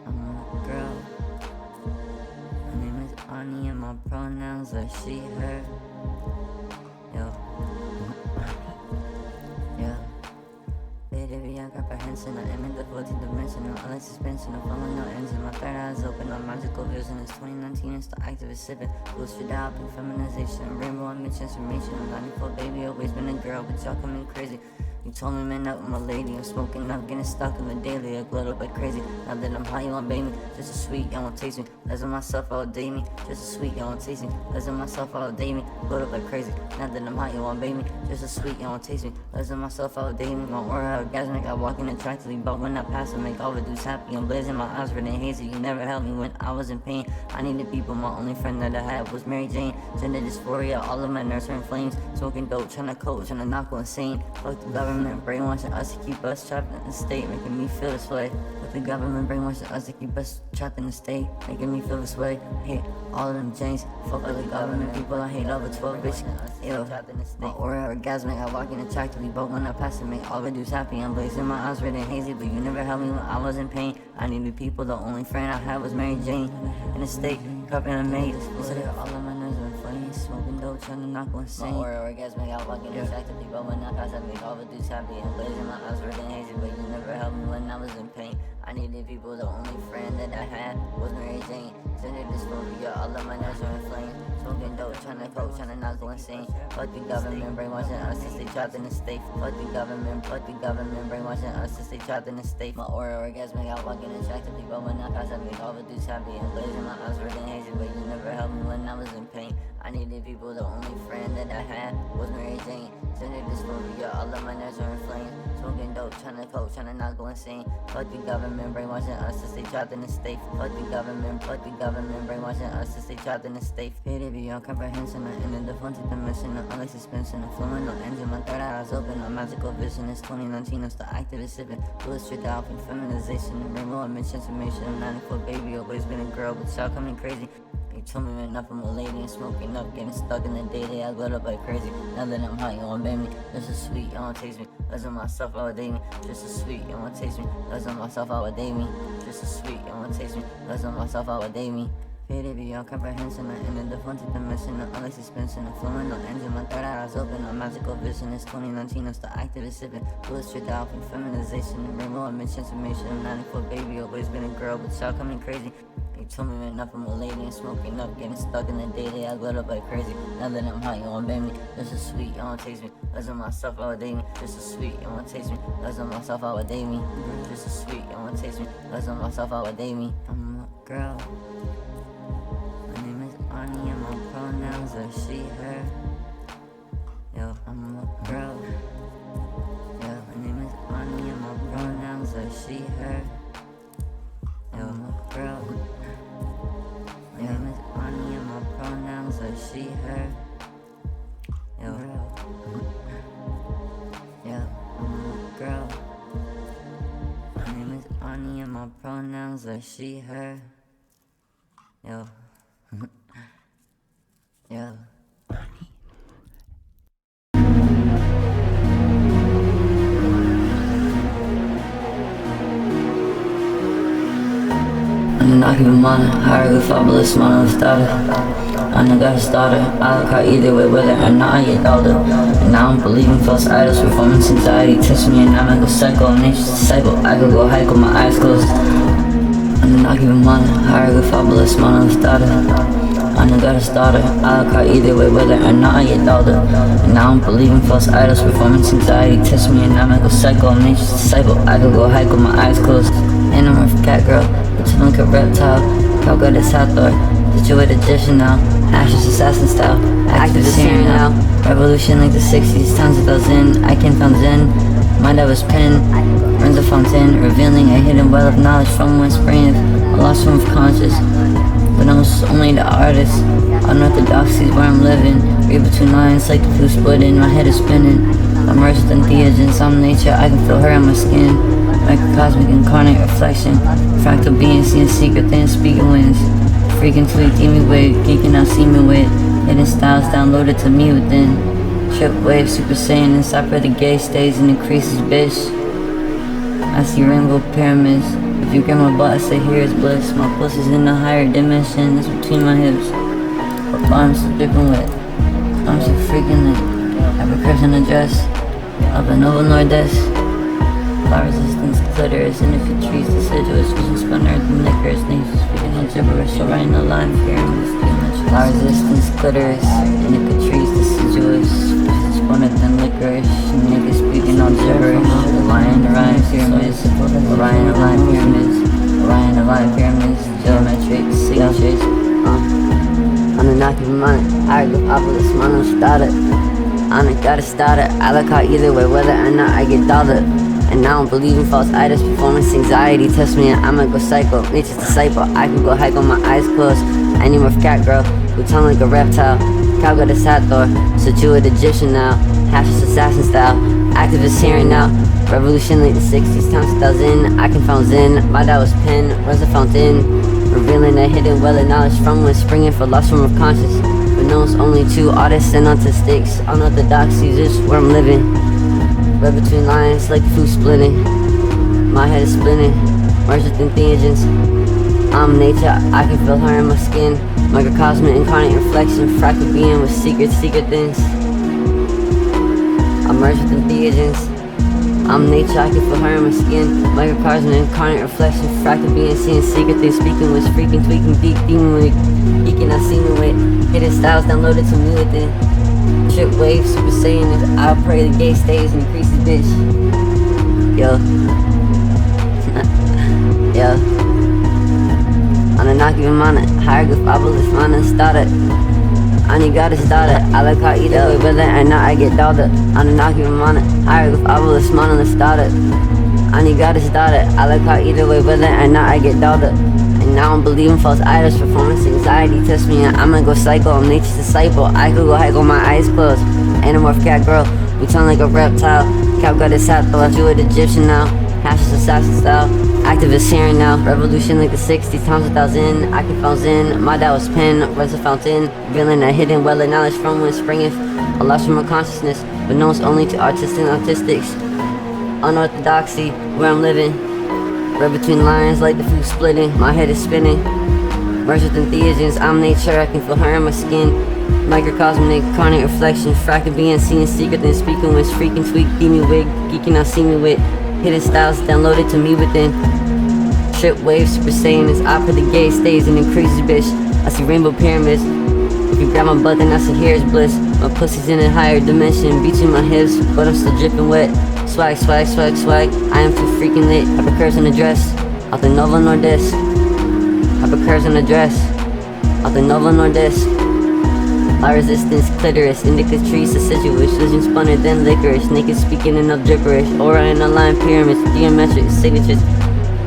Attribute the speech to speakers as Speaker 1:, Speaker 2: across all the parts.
Speaker 1: I'm a girl. My name is Ani and my pronouns are she, her. Yo. Yeah. Beyond comprehension, I am in the 14th dimension. No unlike suspension, no flowing, no engine. My third eye is open, my magical vision. It's 2019, it's the activist sipping. Boost for developing feminization. Rainbow and transformation. I'm 94, baby, always been a girl, but y'all coming crazy. You told me, man, up with my lady. I'm smoking up, getting stuck in the daily. I glowed up like crazy. Now that I'm high, you won't bait me. Just a sweet, y'all won't taste me. Less of myself, I'll date me. Just a sweet, y'all won't taste me. Less of myself, I'll date me. Glowed up like crazy. Now that I'm high, you won't bait me. Just a sweet, y'all won't taste me. Less of myself, I'll date me. My aura orgasmic, I walk in attractively. But when I pass, I make all the dudes happy. I'm blazing, my eyes red and hazy. You never helped me when I was in pain. I needed people, my only friend that I had was Mary Jane. Gender dysphoria, all of my nerves are in flames. Smoking dope, trying to coach, trying to not go insane. Fuck the government, brainwashing us to keep us trapped in the state, making me feel this way. Fuck the government, brainwashing us to keep us trapped in the state, making me feel this way. I hate all of them James. Fuck all the government people, I hate all the 12 bitch. Yo, my aura orgasmic, I walk in attractively, but when I pass it, make all the dudes happy. I'm blazing, my eyes red and hazy, but you never helped me when I was in pain. I needed people, the only friend I had was Mary Jane. In the state, cup and a maid. So all of my nerves are inflamed, smoking dope, trying to not go insane. My aura orgasmic, I walk in attractively, but when I pass it, make all the dudes happy. I'm blazing, my eyes red and hazy, but you never helped me when I was in pain. I needed people, the only friend that I had was Mary Jane. Gender dysphoria, all of my nerves are inflamed. Smoking dope, trying to coach, trying to not go insane. Fuck the government, brainwashing us to stay trapped in the state. Fuck the government, brainwashing us to stay trapped in the state. My aura orgasmic, I walk in attractively, but when I pass, I make all the dudes happy. I'm blazing, my eyes red and hazy, but you never helped me when I was in pain. I needed people, the only friend that I had was Mary Jane. Gender dysphoria, all of my nerves are inflamed. Smoking dope, trying to coach, trying to not go insane. Fuck the government, brainwashing us to stay trapped in the state. Fuck the government, brainwashing us to stay trapped in the state. Pity beyond comprehension, I ended the 14th dimension. No unlike suspension, no flowing, no engine. My third eye is open, no magical vision. It's 2019, it's the activist sipping. Bullets straight out from feminization. Rainbow and transformation. I'm 94, baby, always been a girl, but y'all coming crazy. You told me, man, up from a lady and smoking up, getting stuck in the daily. I glowed up like crazy. Now that I'm high, you won't bait me. Just a sweet, you won't taste me. Less of myself, I would date me. Just a sweet, you won't taste me. Less of myself, I would date me. Just a sweet, you won't taste me. Less of myself, I would date me. Faded beyond comprehension, I ended the 14th dimension. No unlike suspension, no flowing, no engine. My third eye is open, no magical vision. It's 2019, it's the activist sipping. Bullets straight out from feminization. Rainbow and transformation. I'm 94, baby, always been a girl, but y'all coming crazy. You told me, man, up from a lady and smoking up, getting stuck in the daily. I glowed up like crazy. Now that I'm high, you won't bait me. Just a sweet, you won't taste me. Less of myself, I would date me. Just a sweet, you won't taste me. Less of myself, I would date me. Just a sweet, you won't taste me. Less of myself, I would date me. I'm a girl. My name is Ani and my pronouns are she, her. Yo, I'm a girl. Yo, my name is Ani and my pronouns are she, her. Yo, I'm a girl. My name is Ani and my pronouns are she, her. Yo, yeah, I'm a girl. My name is Ani and my pronouns are she, her. Yo, yeah. I'm not even mine, higher fabulous man of daughter. I got his daughter, I look out either way whether or not I get older. And now I'm believing false idols, performance anxiety, test me and now I go psycho, I'm nature's disciple, I could go hike with my eyes closed. I'm not even mine, higher fabulous man of daughter. I got his daughter, I look out either way whether or not I get older. And now I'm believing false idols, performance anxiety, test me and now I go psycho, I'm nature's disciple, I could go hike with my eyes closed. Animal for Catgirl, bitch look a reptile, Catgirl Goddess Hathor, situated Egyptian now, ashes assassin style, activist here now, revolution like the 60s, times 2000, I can't found Zen, my dad was pen, runs a fountain, revealing a hidden well of knowledge from one spring of a lost form of conscious, but I'm only the artist, unorthodoxies where I'm living, read between lines like the blue splitting, my head is spinning, immersed in theogens, I'm nature, I can feel her on my skin, microcosmic incarnate reflection, fractal being, seeing secret things, speaking winds, freaking tweet, demon wig, geeking out, seeming with, hidden styles downloaded to me within, trip wave, super saiyan, inside for the gay stays and increases, bitch. I see rainbow pyramids. If you grab my butt, I say here's bliss. My pussy's in a higher dimension, it's between my hips. But arms so dripping wet, arms so freaking lit. Have a curse in a dress, of a noble nordest. Fire resistance, clitoris, indica trees, deciduous, vision spun earth and liquors, nature speaking in gibberish, so right in the line, pyramids, geometry. Fire resistance, clitoris, indica trees, deciduous, vision spun earth and licorice, nature speaking on gibberish. Orion, pyramids, Orion, pyramids, Orion, pyramids, geometric signatures. Anunnaki money, hieroglyphopolis, mono started. Gotta start it. I like how either way, whether or not I get dolled. And now I don't believe in false idols, performance anxiety. Test me and I'ma go psycho. Nature's disciple, I can go hike on my eyes closed. Animorph Catgirl, who tongue like a reptile. Catgirl Goddess Hathor, Sejuid Egyptian now. Hashish assassin style, activist hearing now. Revolution late the 60s, times 2000. I can found Zen, my dad was pen, runs a fountain. Revealing a hidden well of knowledge from when springing for lost form of conscious. But knows only two artists and autistics. Unorthodoxies is where I'm living. Read between lines like food splitting. My head is spinning, merged with entheogens. I'm nature, I can feel her in my skin. Microcosmic incarnate reflection, fractal being with secret things. I'm merged with entheogens. I'm nature, I can feel her in my skin. Microcosmic incarnate reflection, fractal being seeing secret things, speaking with freaking, tweaking, deep, demon with geeking, Assinu with hidden styles downloaded to me within. Trip wave, super saiyan is I pray the gay stays and increases bitch. Yo. Yo. Anunnaki Vimana, hieroglyphopolis, mana started. Goddess started. I like how either way, whether or not I get dolled. Anunnaki Vimana, hieroglyphopolis, mana started. Goddess started. I like how either way, whether or not I get dolled. And now I'm believing false idols, performance anxiety. Test me and I'ma go psycho. I'm nature's disciple, I could go hike on my eyes closed. Animorph Catgirl, we tongue like a reptile. Catgirl Goddess Hathor, Jewish Egyptian now. Hashish assassin style, activist hearing now. Revolution like the 60s, times 1000. I can found Zen, my dad was pen, runs a fountain. Revealing a hidden well of knowledge from when springeth. A lost from a consciousness, but knows only to artists and autistics. Unorthodoxy, where I'm living. Read between lines like the food splitting. My head is spinning, merged with entheogens. I'm nature, I can feel her in my skin. Microcosmic incarnate reflection, fractal being seeing secret then speaking with freaking tweak, demon wig, geeking out see me with hidden styles downloaded to me within. Trip wave, super saiyan is I put the gay stays and increases bitch. I see rainbow pyramids. If you grab my butt then I say here's bliss. My pussy's in a higher dimension, between my hips, but I'm still dripping wet. Swag, swag, swag, swag, I am too freaking lit. Have a curse in the dress, out the novel nordest. Have a curse in the dress, out the novel nordest. High resistance, clitoris, indica trees, deciduous, vision spunner, then licorice, naked speaking enough gibberish. Orion aligned pyramids, geometric signatures.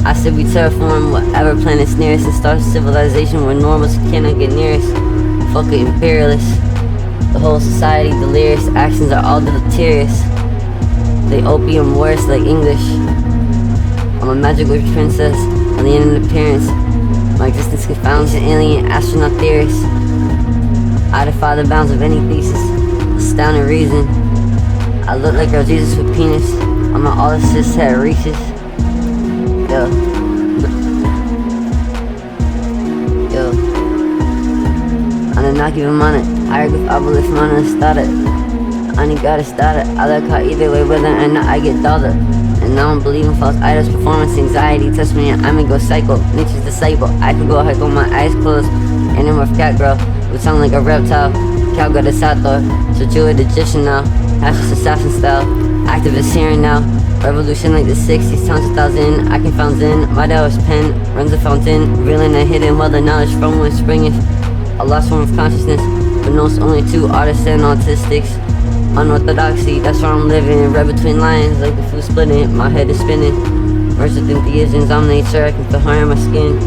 Speaker 1: I said we terraform whatever planet's nearest and start civilization where normals cannot get near us. Fuck it, imperialists. The whole society delirious, actions are all deleterious. They opium worse like English. I'm a magic witch princess, alien in appearance. My existence confounds an alien astronaut theorist. I defy the bounds of any thesis. Astounding reason. I look like girl Jesus with penis. I'm an all assist head reaches. Yo. Yo. Anunnaki Vimana, hieroglyphopolis, mana started. Goddess started. I like how either way, whether or not I get dolled. And now I'm believing false idols, performance anxiety. Test me and I'ma go psycho. Nature's disciple, I could go hike on my eyes closed. Animorph Catgirl, we tongue like a reptile. Catgirl Goddess Hathor, Sejuid Egyptian now. Hashish assassin style, activist hearing now. Revolution like the 60s, times 1000. I can found Zen, my dad was pen, runs a fountain. Revealing a hidden well of knowledge from when springeth. A lost form of consciousness, but knows only two artists and autistics. Unorthodoxy, that's where I'm living. Read between lines like the food splitting. My head is spinning, merged with entheogens. I'm nature, I can feel her in my skin.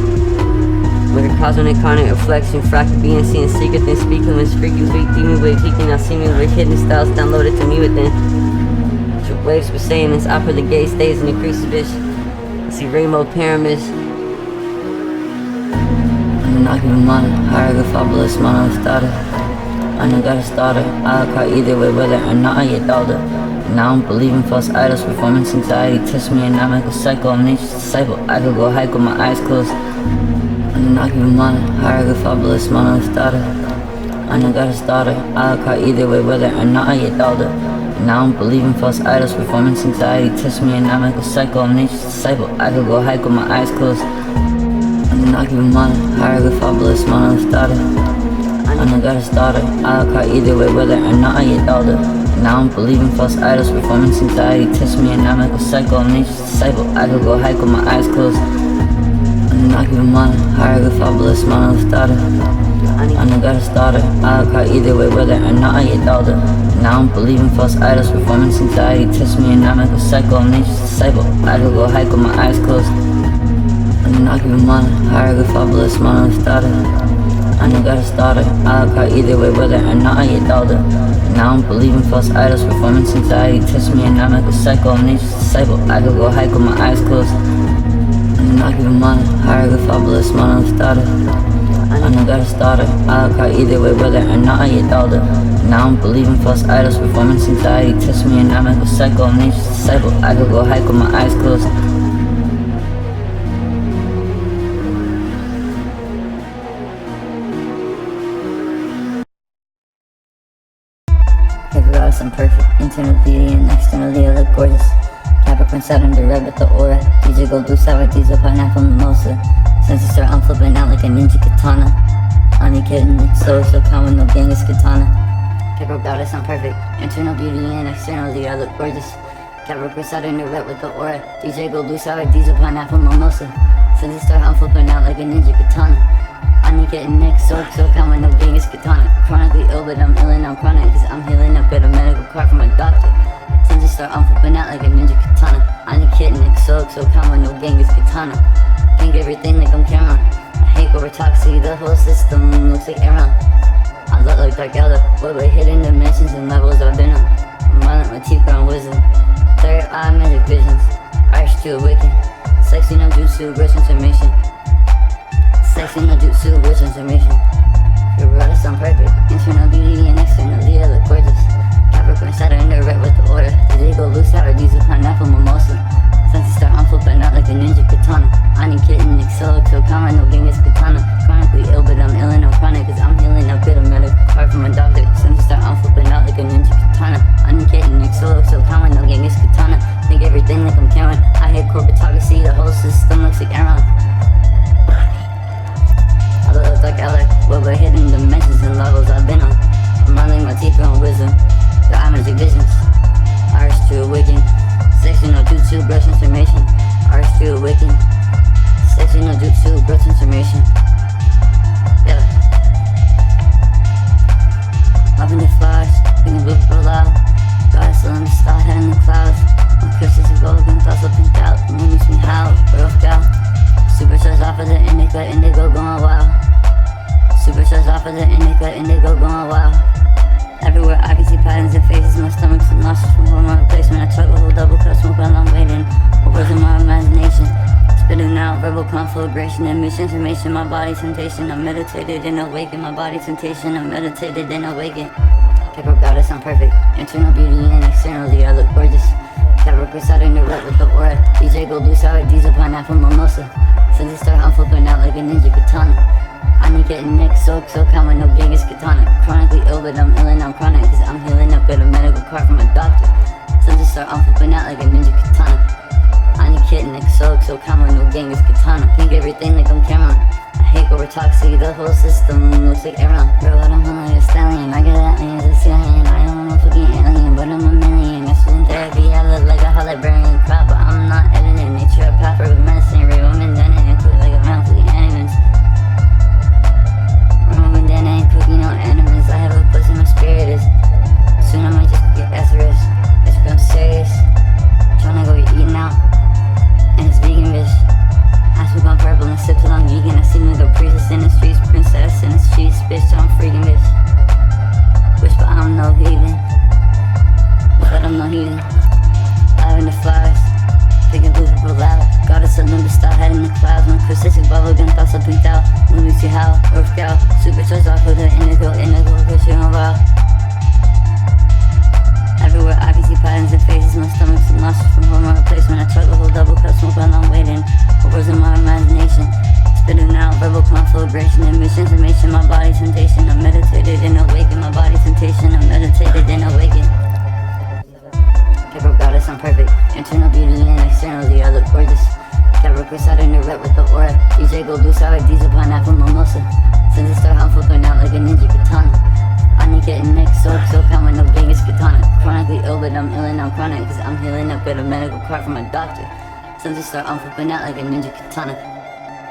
Speaker 1: Like a cosmic incarnate reflection, fractal being seeing secret things, speaking with freaking sweet demon wave, geeking out see me with hidden styles downloaded to me within. Trip waves for saying this, I put the gay stays and increases bitch. I see rainbow pyramids. Anunnaki Vimana, hieroglyphopolis, mana started. Goddess started. I look how either way, whether or not I get dolled. And I don't believe in false idols. Performance anxiety tests me and I make a psycho. I'm nature's disciple. I could go hike with my eyes closed. I'm not even mine. Hierarchy fabulous, monolith daughter. I know God's daughter. I'll cry either way, whether or not I get daughter. And I don't believe in false idols. Performance anxiety tests me and I make a psycho. I'm nature's disciple. I could go hike with my eyes closed. I'm not even mine. Hierarchy fabulous, monolith daughter. I know God's daughter. I'll cry either way, whether or not I get daughter. And I don't believe in false idols. Performance anxiety tests me and I make a psycho. I'm nature's disciple. I could go hike with my eyes closed. I'm not even mine. Hierarchy fabulous, monolith daughter. I know God's daughter. I'll cry either way, whether or not I get daughter. And I don't believe in false idols. Performance anxiety tests me and I make a psycho. I'm nature's disciple. I could go hike with my eyes closed. I'm not even mine. Hierarchy fabulous, monolith daughter. I know God's daughter. I'll cry either way, whether or not I get daughter. And I don't believe in false idols. Performance anxiety tests me and I make a psycho. I'm nature's disciple. I could go hike with my eyes closed. I'm not even mine. Hierarchy fabulous, monolith daughter. I know God's daughter. I'll cry either way, whether or not I get daughter. And I don't believe in false idols. Performance anxiety tests me and I make a psycho. I'm nature's disciple. I could go hike with my eyes closed. Catgirl Goddess, I'm perfect. Internal beauty and externally I look gorgeous. Capricorn Saturn, the red with the aura. DJ Gold, blue sour, diesel, pineapple, mimosa. Since I start, I'm flipping out like a ninja katana. AniKittenxoxo, calm with no Genghis katana. Catgirl Goddess, I'm perfect. Internal beauty and externally I look gorgeous. Capricorn Saturn, the red with the aura. DJ Gold, blue sour, diesel, pineapple, mimosa. Since I start, I'm flipping out like a ninja katana. AniKittenxoxo, calm with no Genghis katana. Chronically ill, but I'm ill and I'm chronic, cause I'm healing up with a medical card from a doctor. Since I start, I'm flipping out like a ninja katana. AniKittenxoxo, calm with no Genghis katana. Think everything like I'm Cameron. I hate over toxic, the whole system looks like Aaron. I look like Dark Elder, but we're hidden dimensions and levels I've been on. I'm violent, my teeth are on wisdom. Third eye magic visions, Irish to awaken. Sexy no jutsu, rich information. Sexy no jutsu, rich information. Your goddess, I'm perfect. Internal beauty and externally I look gorgeous. Capricorn Saturn, the red with the order. Today go blue sour, diesel, pineapple, mimosa. Since I start, I'm flipping out like a ninja katana. AniKittenxoxo, calm with no Genghis katana. Chronically ill, but I'm ill and I'm chronic, cause I'm healing up with a medical card from a doctor. Since I start, I'm flipping out like a ninja katana. AniKittenxoxo, calm with no Genghis katana. Think everything like I'm Cameron. I hate corporatocracy, the whole system looks like Aaron. I look like Eller, but we're hidden dimensions and levels I've been on. I'm running my teeth on wisdom, the eye magic visions, Irish to awaken. Sexy no jutsu, brush information. Irish to awaken. Sexy no jutsu, brush information. Yeah. Loving the flash, thinking blue for loud. Goddess, let me start heading the clouds. I'm Christian to go again, thoughts up and out. The moon makes me howl, rough gal. Superstars off of the indigo going wild. Superstars off of the indigo going wild. Everywhere I can see patterns and faces. My stomach's nauseous from hormone replacement. I chug a whole double cup, smoke while I'm waiting. What was in my imagination? Spitting out verbal conflagration and misinformation. My body temptation, I'm meditated and awakened. My body temptation, I'm meditated and awakened. Catgirl Goddess, I'm perfect. Internal beauty and externally I look gorgeous. Capricorn Saturn, the red with the aura. DJ Gold, blue sour, diesel, pineapple, mimosa. Since I start, I'm flipping out like a ninja katana. AniKittenxoxo, calm with no Genghis katana. Chronically ill, but I'm ill and I'm chronic, cause I'm healing up with a medical card from a doctor. Since I start, I'm flipping out like a ninja katana. AniKittenxoxo, calm with no Genghis katana. Think everything like I'm Cameron. I hate overtoxic, the whole system looks like Aaron. Bro, I don't feel like a stallion. I get aliens, a ceiling. I am a fucking alien, but I'm a million. I in therapy, I look like a librarian crop, but I'm not editing. Nature a path for medicine, real women done it, and cook like a man fucking animals. Real women done it, cooking no animals. I have a pussy, my spirit is. Soon I might just get Ezra's. It's real serious. Tryna go get eaten out, and it's vegan, bitch. I smoke on purple and sip till I'm vegan. I see me go princess in the streets, princess in the streets, bitch. I'm freaking, bitch. Wish, but I'm no heathen. But I'm no heathen. Live in the flowers, thinking blue purple loud. Goddess of Olympus, style head in the clouds. My crucifixion bubble gun thoughts up pinked out. When we see how, earth gal, super charged off with the indigo, Christian wild. Everywhere I can see patterns and faces. My stomach's nauseous from hormone replacement. I chug a whole double cup, smoke while I'm waiting. Words in my imagination. Spitting out verbal conflagration and misinformation. My body's temptation. I'm meditated and awakened. My body's temptation. I'm meditated and awakened. Catgirl Goddess, I'm perfect. Internal beauty and externally I look gorgeous. Catgirl in the rep with the aura. DJ go do sour diesel pineapple mimosa. Since it start, I'm flipping out like a ninja katana. AniKittenxoxo, count with no Genghis katana. Chronically ill, but I'm ill and I'm chronic, cause I'm healing up with a medical card from a doctor. Since it start, I'm flipping out like a ninja katana.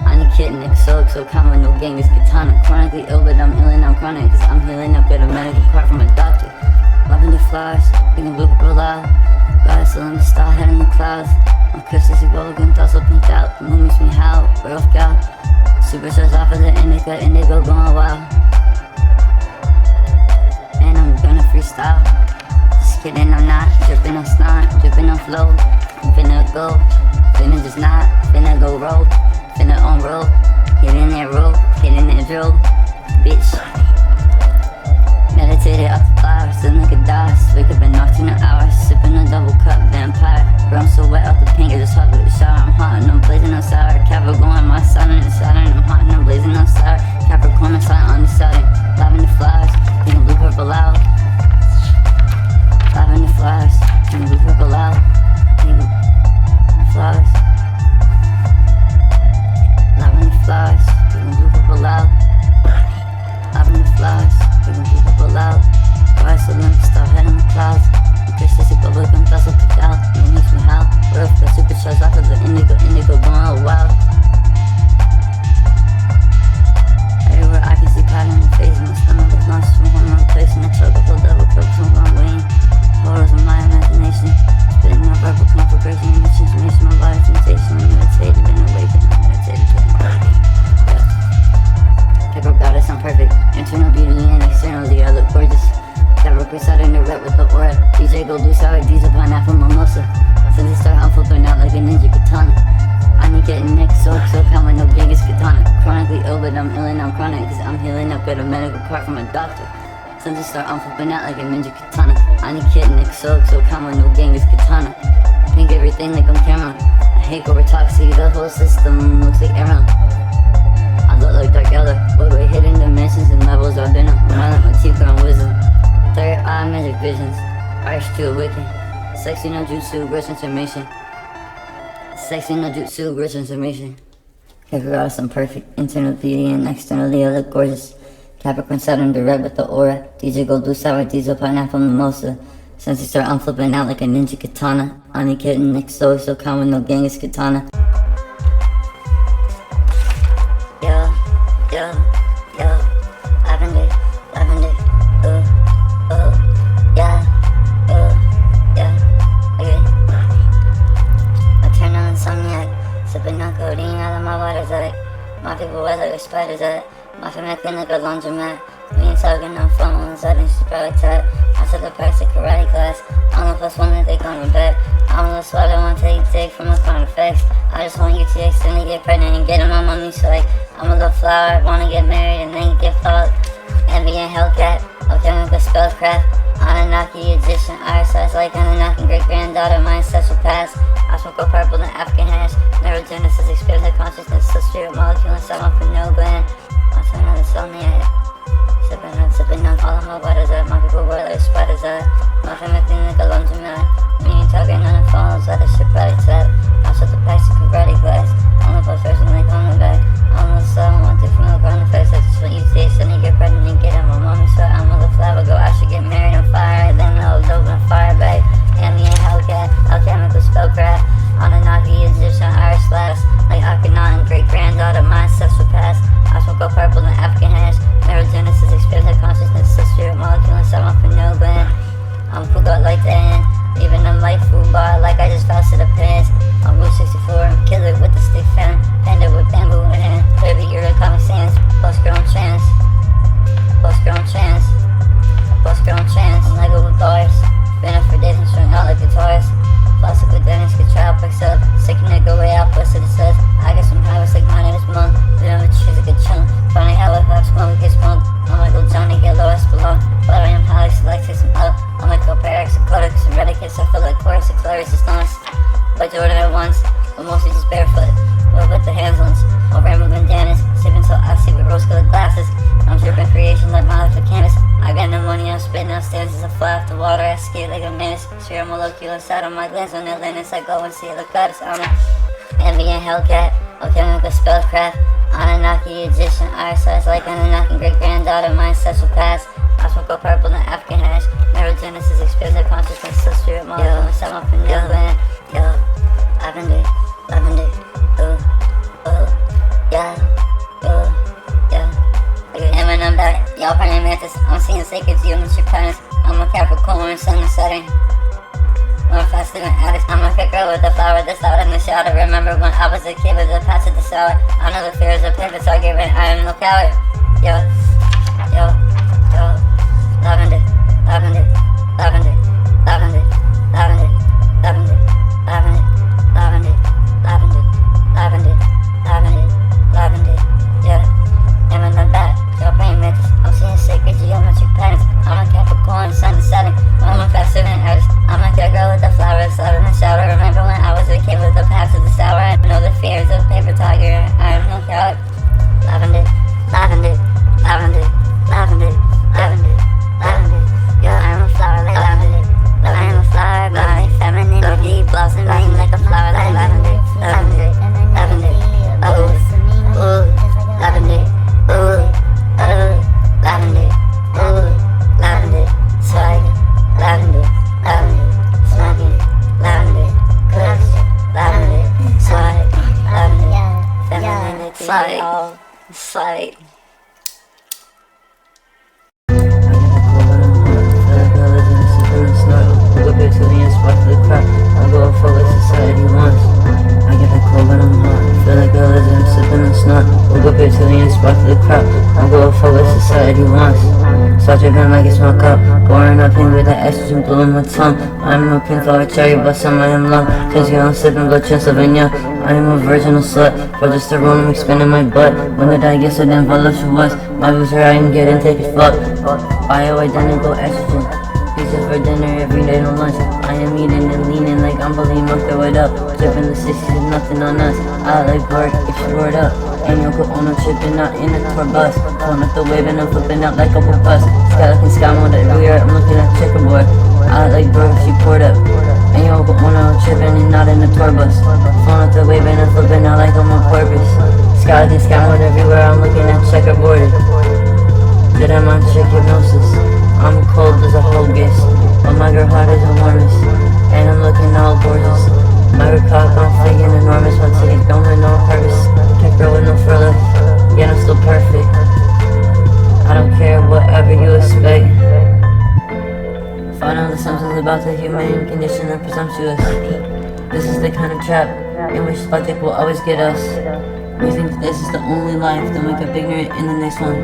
Speaker 1: AniKittenxoxo, count with no Genghis katana. Chronically ill, but I'm ill and I'm chronic, cause I'm healing up with a medical card from a doctor. Loving the flowers, thinking blue purple loud. Goddess, let me start head in the clouds. I'm Christmas, Republican, thoughts so pinked out. The moon makes me howl, Girl Scout. Superstars off of the indigo going wild. And I'm gonna freestyle. Just kidding, I'm not. Dripping on snot, dripping on flow. I'm finna go, finna just not. Finna go roll, finna on roll. Get in that roll, get in that drill. Bitch. Meditated off the flowers, still like a DOS. Wake up in nocturnal hours, sipping a double cup vampire. Bro, I'm so wet out the pink, I just hopped with the shower. I'm hot and I'm blazing on sour. Capricorn, my Saturn and Saturn. I'm hot and I'm blazing on sour. Capricorn, my sign on the Saturn. Lavender flowers, thinking blue purple loud. Lavender flowers, thinking blue purple loud. Thinking flowers. Lavender flowers, thinking blue purple loud. Lavender flowers, thinking blue purple loud. Why so limp, stop head in the clouds. I'm Christmas, Republican, thoughts so picked out. It makes me howl. We're up for superstars off of the indigo going all wild. Everywhere I can see pattern and faces. My stomach is nauseous from hormone replacement. I chug a whole double cup, so I'm waiting. Horrors of my imagination. Spitting out verbal conflagration and misinformation. My body's temptation. I'm meditated and awakened. I'm meditated and awakened. Catgirl Goddess, I'm perfect. Internal beauty and externally I look gorgeous. Catgirl in the rep with the aura. DJ go do sour diesel pineapple mimosa. Since it start, I'm flipping out like a ninja katana. AniKittenxoxo, count with no Genghis katana. Chronically ill, but I'm ill and I'm chronic, cause I'm healing up with a medical card from a doctor. Since it start, I'm flipping out like a ninja katana. AniKittenxoxo, count with no Genghis katana. Think everything like I'm camera. I hate over toxic, the whole system looks like Aaron. I look like Dark Elder, way hidden dimensions and levels I've been on. My teeth are on wisdom. Third eye magic visions, arch to awaken. Sexy no jutsu, gross information. Sexy no jutsu, gross information. Catgirl Goddess, I'm perfect. Internal beauty and externally I look gorgeous. Capricorn Saturn, the red with the aura. DJ go do sour diesel pineapple mimosa. Since you start, I'm flipping out like a ninja katana. AniKittenxoxo, count with no Genghis katana. Yo, lavender, yeah, okay. I turn on insomniac, sipping on codeine out of my water jet. My people wear like spiders at. My family clean like a laundromat. We ain't talking on phones, I think she's probably tight. I took a practice karate class. I'm the +1 that they call me back. I'm a little swallow, I want to take from the clown effects. I just want you to extend get pregnant and get in my mommy's swag. I'm a little flower, wanna get married and then get fucked. Envy and Hellcat, okay, make a spellcraft. Anunnaki, Egyptian, iris eyes like Anunnaki, great granddaughter, my ancestral past. I smoke a purple and African hash. Neurogenesis, experience of consciousness, so spirit molecule inside my pineal gland. I turn on the insomniac. Sipping on all of my waters up. My people wear like spiders up. My family clean like a laundromat. We ain't talking on the phones, other shit probably tap. I shut the packs to karate class. I'm the first person like on the back. I'm the son, want to from the ground effects. I just want you to taste and get pregnant and get in my mommy's sweat. I'm a little flower girl, I should get married on fire. Then I'll dope and fire bag. Envy and Hellcat, alchemical spellcraft. Anunnaki, Egyptian, Irish slash. Like Akhenaten, great granddaughter, my ancestral past. I smoke a purple and African hash. Neurogenesis, experience of consciousness, so spirit molecule inside my pineal gland. I'm cool, got like that, even I'm like food bar, like I just fasted a pen. like the hands-ons. Over rainbow bandanas, sipping so icy with rose-colored glasses. I'm dripping creation like my life for canvas. I got pneumonia, I'm spitting out stairs as I fly off the water. I skate like a menace. Share a molecule inside of my glands on Atlantis. I go and see the goddess. I'm an envy and hellcat. Okay, I'm like a spellcraft. Anunnaki Egyptian, eyesight like Anunnaki great granddaughter, my ancestral past. I smoke a purple and African hash. Neurogenesis expands their consciousness, so spirit molecule inside my pineal gland. Yo, lavender, lavender, yeah, yeah. And when I'm back, y'all praying mantis. I'm seeing sacred geometric patterns. I'm a Capricorn, Sun and Saturn. I'm faster than addicts. I'm like a girl with a flower that's out in the shower. Remember when I was a kid with a patch at the sour. I know the fear is a pivot target, but I am no coward. Yo, yo, yo. Lavender, lavender, lavender, lavender, lavender, lavender, lavender, lavender, lavender, lavender, lavender, lavender, yeah. And when I'm back, y'all praying mantis. I'm seeing sacred geometric patterns. I'm a Capricorn, Sun and Saturn. I'm a faster than addicts. I'm like a girl with the flowers out in the shower. Remember when I was a kid with the patch of the sour. I know the fears of paper tiger. I am no coward. Lavender, lavender, lavender, lavender, lavender, lavender. Yeah, I'm a flower like lavender. I am a flower by femininity, blossoming like a flower like lavender. Lavender, lavender, ooh, lavender, lavender, lavender, swag, lavender, lavender, smoking, lavender, kush, lavender, swag, lavender, femininity, slide. Start dripping like it's my cup. Pouring up pink with the estrogen blowing my tongue. I'm a pink flower cherry blossom, I am love. Cause you don't sip in blood Transylvania. I am a virginal slut. Progesterone expanding my butt. When did I get so damn voluptuous? My boobs are I am getting taken fuck. Bioidentical estrogen. Pizza for dinner every day, no lunch. I am eating and leaning like I'm believing I'll throw it up. Dripping the 60s and nothing on us. I like work if you board up. And Yoko Ono tripping out in a tour bus. Pulling up the wave and I'm flipping out like a bus. Skeleton sky mode everywhere, I'm looking at checkerboard. I like work if you poured up. And Yoko Ono tripping and out in a tour bus. Pulling up the wave and I'm flipping out like I'm on purpose. Skeleton sky mode everywhere, I'm looking at checkerboard. Did I'm on chick hypnosis. I'm cold as a hocus, but my girl heart is enormous, and I'm looking all gorgeous. My cock on fleek and enormous, my titties don't have no purpose. Can't girl with no further, yet I'm still perfect. I don't care whatever you expect. Find out assumptions about the human condition are presumptuous. This is the kind of trap in which logic will always get us. We think this is the only life, then wake up ignorant in the next one.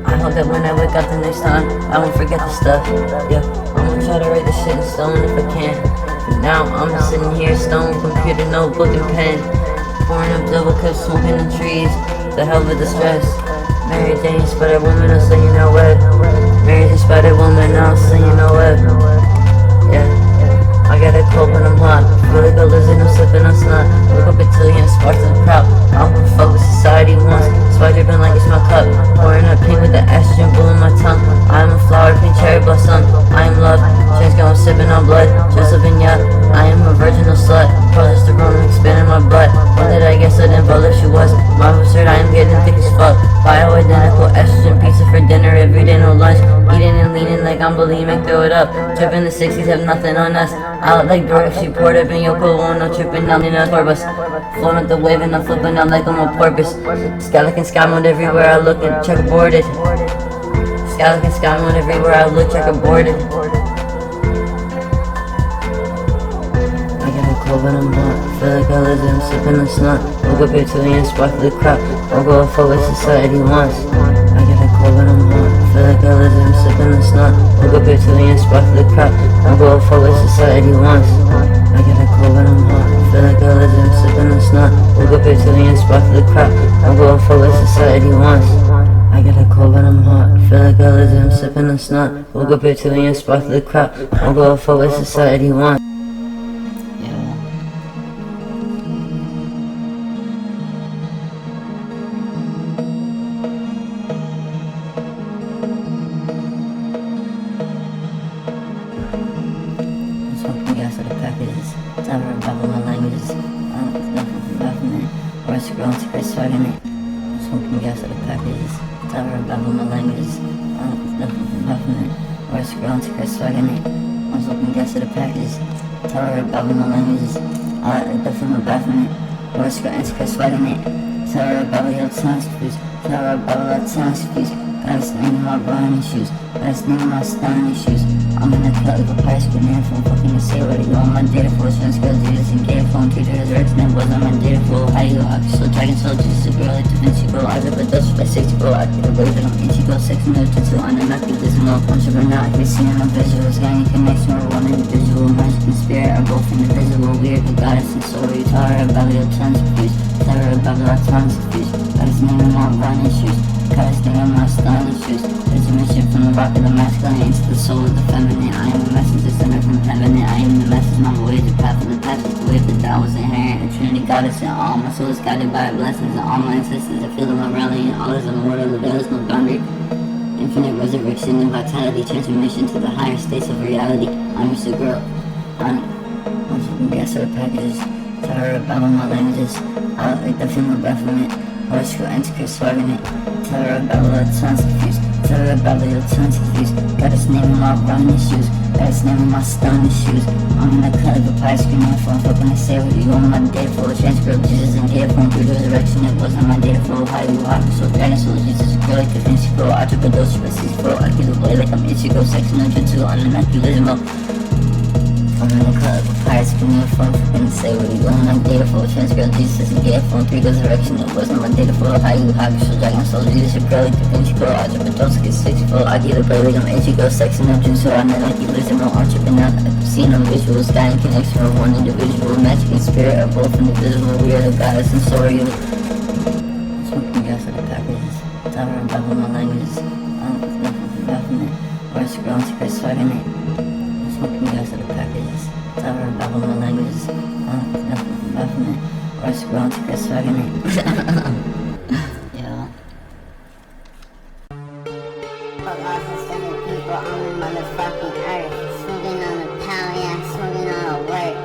Speaker 1: I hope that when I wake up the next time, I won't forget the stuff. Yeah, I'm gonna try to write this shit in stone if I can. But now I'm just sitting here, stone, computer, notebook, and pen. Pouring up double cups, smoking the trees. The hell with the stress. Mary Jane, Spider Woman, I'll sling in her web. Mary Jane, Spider Woman, I'll sling in her web. Yeah, I got a cold when I'm hot. Feel like a lizard, I'm slipping on snot. Look up until you sparks of the crop. I'm gonna fuck what society wants. Spike dripping like it's my cup. Pouring up pink with the estrogen blowing my tongue. I am a flower, pink cherry blossom. I am love. Change go, I'm sipping on blood. Just living yacht. I am a virginal slut. Progesterone expanding my butt. When did I get so damn voluptuous? My absurd, I am getting thick as fuck. Bioidentical estrogen pizza for dinner every day, no lunch. Eating and leaning like I'm bulimic, throw it up. Tripping the 60s, have nothing on us. I look like Dork, she poured up in Yoko Ono, tripping down in a tour bus. Flown up the wave and I'm flipping out like I'm a porpoise. Skeleton sky mode everywhere I look and checkerboarded. Skeleton sky mode everywhere I look, checkerboarded. I get a cold when I'm hot, feel like a lizard, I'm sipping the snot. Woke up here till the end, sparkly crap. I'll go for what society wants. I get a cold when I'm hot, feel like a lizard, I'm sipping the snot. Woke up here till the end, sparkly crap. I'll go for what society wants. I get a cold when I'm hot, feel like a lizard, I'm sipping the snot. Woke up here till the end, sparkly crap. I'll go for what society wants. I get a cold when I'm hot, feel like a lizard, I'm sipping the snot. Woke up here till the end, sparkly crap. I'll go for what society wants. Worst girl to Chris swagging it. Smoking gas out of packages. Tell her about my languages. Buffing it. Worst girl to Chris swagging it. I'm smoking gas out of packages. Tell her about my languages. Definitely buffing it. Worst girl to Chris swagging it. Tell her about your tongue confused. Tell her about my tongue confused. Gotta stand in my brownie shoes. Gotta stand in my stunning shoes. I'm in the club with a price banana phone. Fucking to say what you on my data for. Trans girl Jesus and gay phone. Treated as Rex and was on my data for. How you go? So dragon soul Jesus a girl like Da Vinci go. I rip a dust by 60 go. I get a wave and I'm itchy go. Sex and no tattoo on the neck. This no punch of her not. I can see in my visuals. Got any connection with one individual. Magic and spirit are both indivisible. Weird but goddess and soul. You tell her about your tongues confused. Tell her about your tongues confused. Got his name in my running shoes. Got his name in my styling shoes. There's a mission from the rock of the masculine into the soul of the feminine. I am the messenger sent from heaven, and I am the message. My voyage, the path of the path is the way of the Tao was inherent. The Trinity goddess and all my soul is guided by blessings, and all my ancestors I feel them rallying. All is immortal, the veil is no boundary. Infinite resurrection and vitality, transformation to the higher states of reality. I'm just a girl. I'm gas her packages. Tell her about my languages. I like the female breath from it. Horse girl enter Chris swagging it. Tell her about your tongues confused. Tell her about your tongues confused. Got his name in my running shoes. Got his name in my stunning shoes. I'm in the cut of a pie screen for. I'm fucking to say what you on my data for. Trans girl Jesus and gay phone through the resurrection. It wasn't my data for. How you hot so dragon soul Jesus girl like Da Vinci go. I took a dose of bro. I keep the blade like I'm itchy go. Sex no jutsu on the mechanismo. I'm in the club with pirates, give me a phone, fucking say what you on my data for. Trans girl Jesus and gay phone, 3 resurrection, it wasn't my data for. How you hobby, so dragon soul, Jesus, your girl like Da Vinci go. I drop a dose, get 64, I get a break like I'm itchy go. Sex and no juice, so I know like you listen, no entrepreneur. I've seen no visuals, AniKittenxoxo of one individual. Magic and spirit are both indivisible. We are the goddess and so are you. Smoking gas out of packages. Tell her about my languages. I'm buffing it. Worst girl to Chris swagging it. Smoking gas out of packages. Tell her about my languages. Buffing it. Worst girl to Chris swagging it. Yeah.
Speaker 2: Fuck off and send the people on the motherfucking earth. Smoking on the pound, yeah, smoking on the work.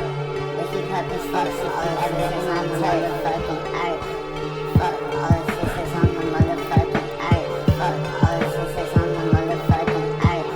Speaker 2: If you cut this fuck, if you ever in my motherfucking earth. Fuck all the sisters on the motherfucking earth. Fuck all the sisters on the motherfucking earth.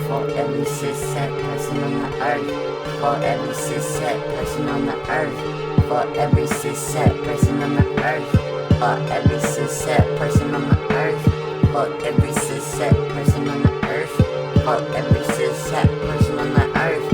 Speaker 1: For every cis-het person on the earth. For every cis-het person on the earth. For every cis-het person on the earth. For every cis-het person on the earth. For every cis-het person on the earth.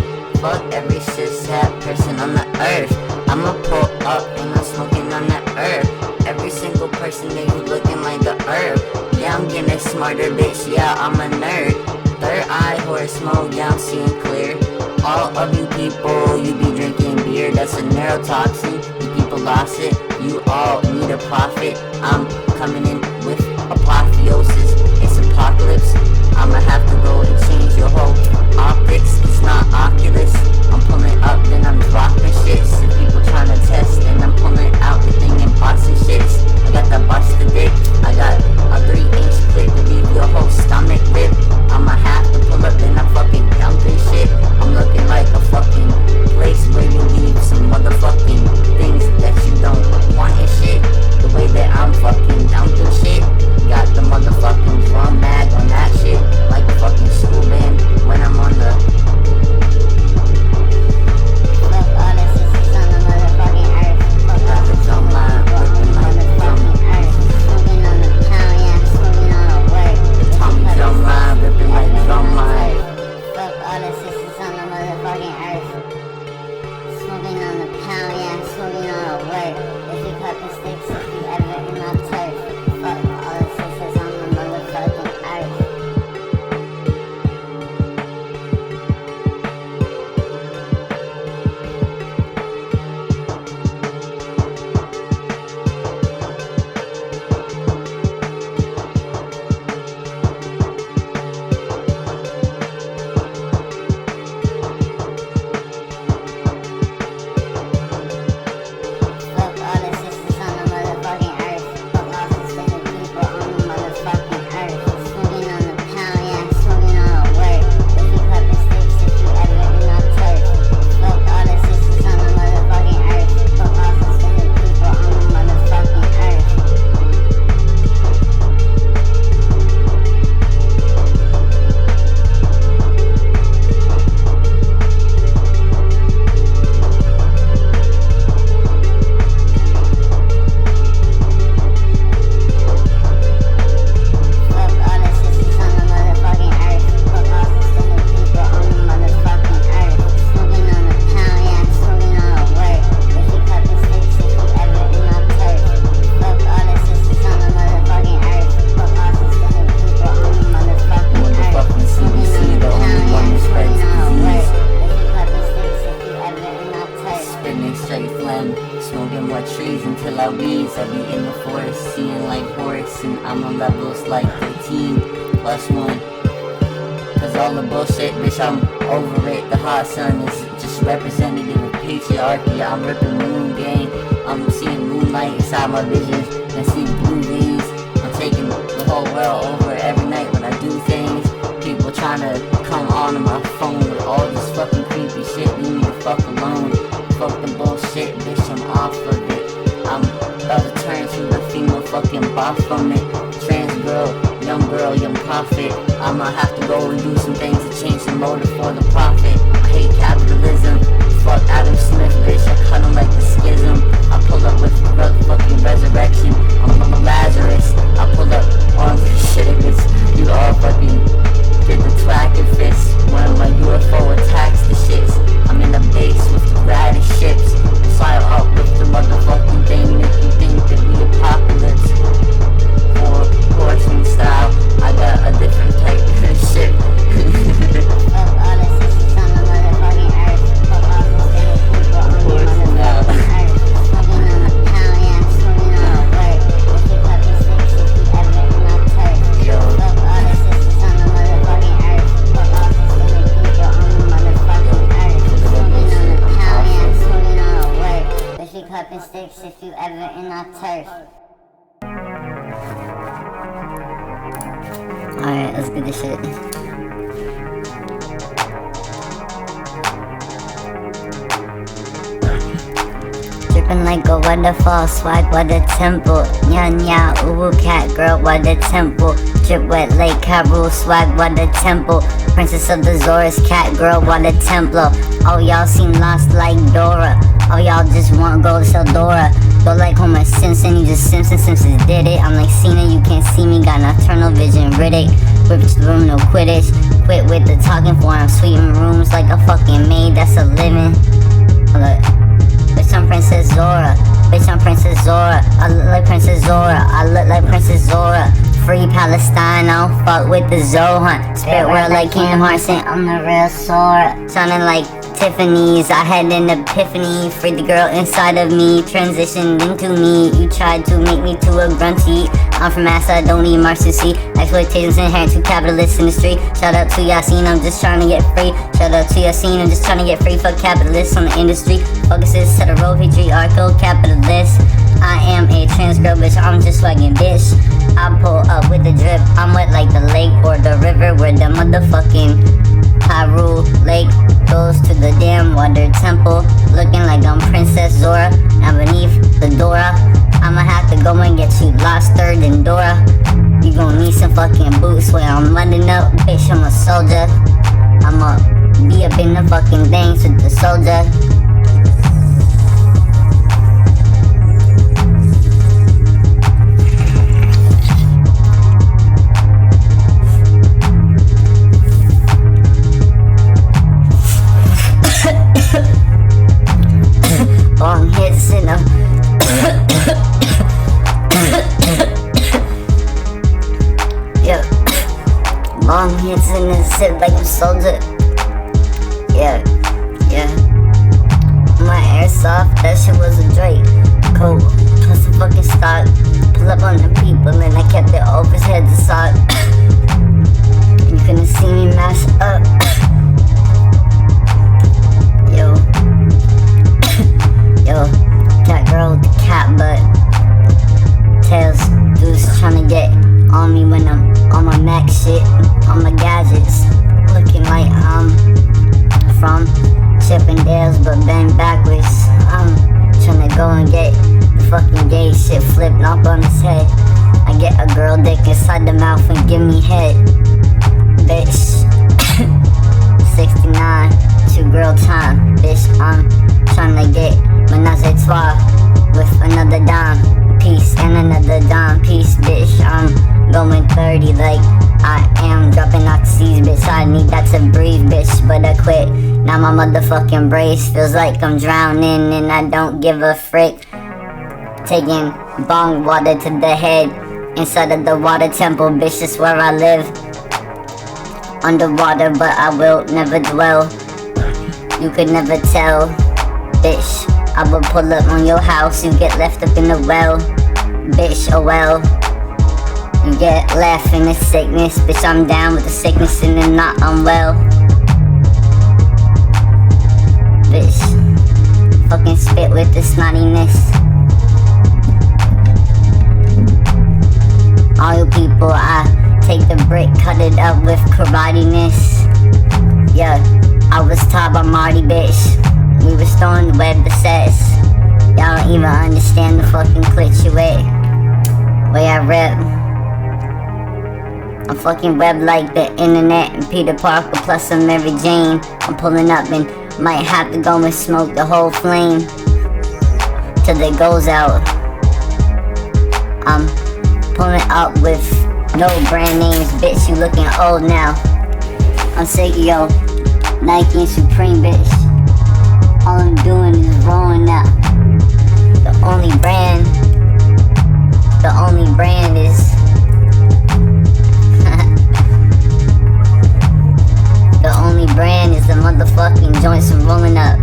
Speaker 1: For every cis-het person on the earth. I'ma pull up and I'm smoking on the earth. Every single person that you looking like a herb. Yeah, I'm getting smarter, bitch. Yeah, I'm a nerd. Third eye, horse smoke, yeah, I'm seeing clear. All of you people, you be drinking beer, that's a neurotoxin. You people lost it, you all need a profit. I'm coming in with apotheosis, it's apocalypse. I'ma have to go and change your whole optics, it's not Oculus. I'm pulling up, then I'm dropping shits. If people trying to test, then I'm pulling out the thing and boxing shits. I got the busted dick, I got a 3-inch clip to leave your whole stomach rip. levels like 13 plus 1. Cause all the bullshit, bitch, I'm over it. The hot sun is just representative of patriarchy. I'm ripping moon gang. I'm seeing moonlight inside my visions and see blue leaves. I'm taking the whole world over every night when I do things. People trying to come onto my phone with all this fucking creepy shit. Leave me the fuck alone. Fuck the bullshit, bitch, I'm off of it. I'm about to turn to the female fucking boss from it. Trans girl, young prophet. I'ma have to go and do some things to change the motive for the profit. I hate capitalism. Fuck Adam Smith, bitch, I cut him like the schism. I pull up with fucking resurrection. I'm a Lazarus. I pull up on shit, bitch. You all fucking did the twacking fist. One of my UFO attacks the shits. I'm in the base with the raddest ships. Fire up with the motherfucking thing. Make you think that we apocalypse. Or horseman style. I got a different type of shit.
Speaker 2: Fuck all the sisters on the motherfucking earth. Fuck all the stupid people on the motherfucking earth. Smoking on the pound, yeah, I'm smoking on the work. If you puppy sticks, if you ever in my turf. Fuck all the sisters on the motherfucking earth. Fuck all the stupid people on the motherfucking earth. Smoking on the pound, yeah, I'm smoking on the work. If you puppy sticks, if you ever in our turf.
Speaker 1: Alright, let's get this shit.
Speaker 2: Dripping like a waterfall, swag what a temple. Nya nya, ooh, cat girl, what a temple. Drip wet lake, Carol, swag what a temple. Princess of the Zores, cat girl, what a templo. Oh, y'all seen Lost like Dora. Oh, y'all just want gold, sell Dora. Go like Homer Simpson, you just Simpsons did it. I'm like Cena, you can't see me, got nocturnal vision, Riddick. Whip to the room, no Quidditch. Quit with the talking for I'm sweeping rooms like a fucking maid, that's a living. Look, bitch, I'm Princess Zora. Bitch, I'm Princess Zora. I look like Princess Zora. I look like Princess Zora. Free Palestine, I don't fuck with the Zohan. Spirit world like Kingdom Hearts, and I'm the real Sora. Sounding like Tiffany's, I had an epiphany. Freed the girl inside of me, transitioned into me. You tried to make me to a grunty. I'm from ass, I don't need Marks to see. Exploitation's inherent to capitalist industry. Shout out to Yasin, I'm just trying to get free. Shout out to Yasin, I'm just trying to get free. Fuck capitalists on the industry. Focuses, set a road, patriarchal capitalist. I am a trans girl, bitch, I'm just swaggin' bitch. I pull up with the drip, I'm wet like the lake or the river where the motherfucking Hyrule Lake goes to the damn water temple. Looking like I'm Princess Zora, and beneath the Dora, I'ma have to go and get you lost third and Dora. You gon' need some fucking boots where I'm running up, bitch, I'm a soldier. I'ma be up in the fucking things with the soldier. Long hits in a yeah. Long hits in a sit like a soldier. Yeah, yeah. My airsoft, that shit was a Drake. Cool, plus a fucking stock. Pull up on the people and I kept it over his head to sock. You couldn't see me mash up. Yo. Yo, cat girl with the cat butt. Tails, dudes tryna get on me when I'm on my Mac shit, on my gadgets. Looking like I'm from Chippendales, but bend backwards. I'm tryna go and get the fucking gay shit flipped up on his head. I get a girl dick inside the mouth and give me head. Bitch, 69, 2 girl time. Bitch, I'm tryna get menage a trois with another dime piece and another dime piece, bitch. I'm going 30 like I am dropping oxys, bitch. I need that to breathe, bitch, but I quit. Now my motherfucking brace feels like I'm drowning and I don't give a frick. Taking bong water to the head inside of the water temple, bitch. That's where I live. Underwater, but I will never dwell. You could never tell, bitch. I will pull up on your house, you get left up in the well. Bitch, oh well. You get left in the sickness. Bitch, I'm down with the sickness and I'm not unwell. Bitch, fucking spit with the snottiness. All you people, I take the brick, cut it up with karate-ness. Yeah, I was taught by Marty, bitch. We was throwing the web to sets. Y'all don't even understand the fucking clips you with. Way I rep. I'm fucking web like the internet and Peter Parker plus I'm Mary Jane. I'm pulling up and might have to go and smoke the whole flame till it goes out. I'm pulling up with no brand names, bitch, you looking old now. I'm sick of yo Nike and Supreme, bitch. All I'm doing is rolling now. The only brand is the only brand is the motherfucking joints I'm rolling up.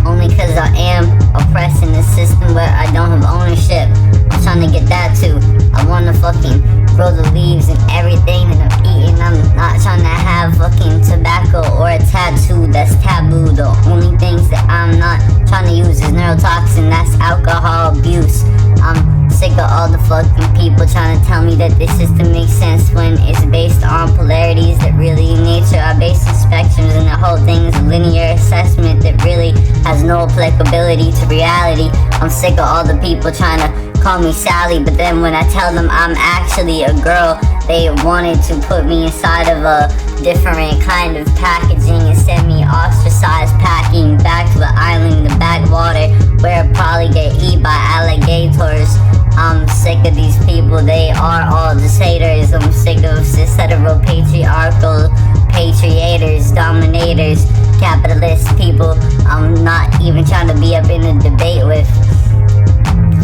Speaker 2: Only cause I am oppressed in the system where I don't have ownership. I'm trying to get that too. I wanna fucking grow the leaves and everything that I'm eating. I'm not trying to have fucking tobacco or a tattoo, that's taboo. The only things that I'm not trying to use is neurotoxin, that's alcohol abuse. I'm sick of all the fucking people trying to tell me that this system makes sense when it's based on polarities that really in nature are based on spectrums, and the whole thing is a linear assessment that really has no applicability to reality. I'm sick of all the people trying to call me Sally, but then when I tell them I'm actually a girl, they wanted to put me inside of a different kind of packaging and send me ostracized packing back to the island in the backwater where I probably get eaten by alligators. I'm sick of these people, they are all just haters. I'm sick of cis hetero patriarchal patriators, dominators, capitalist people I'm not even trying to be up in a debate with.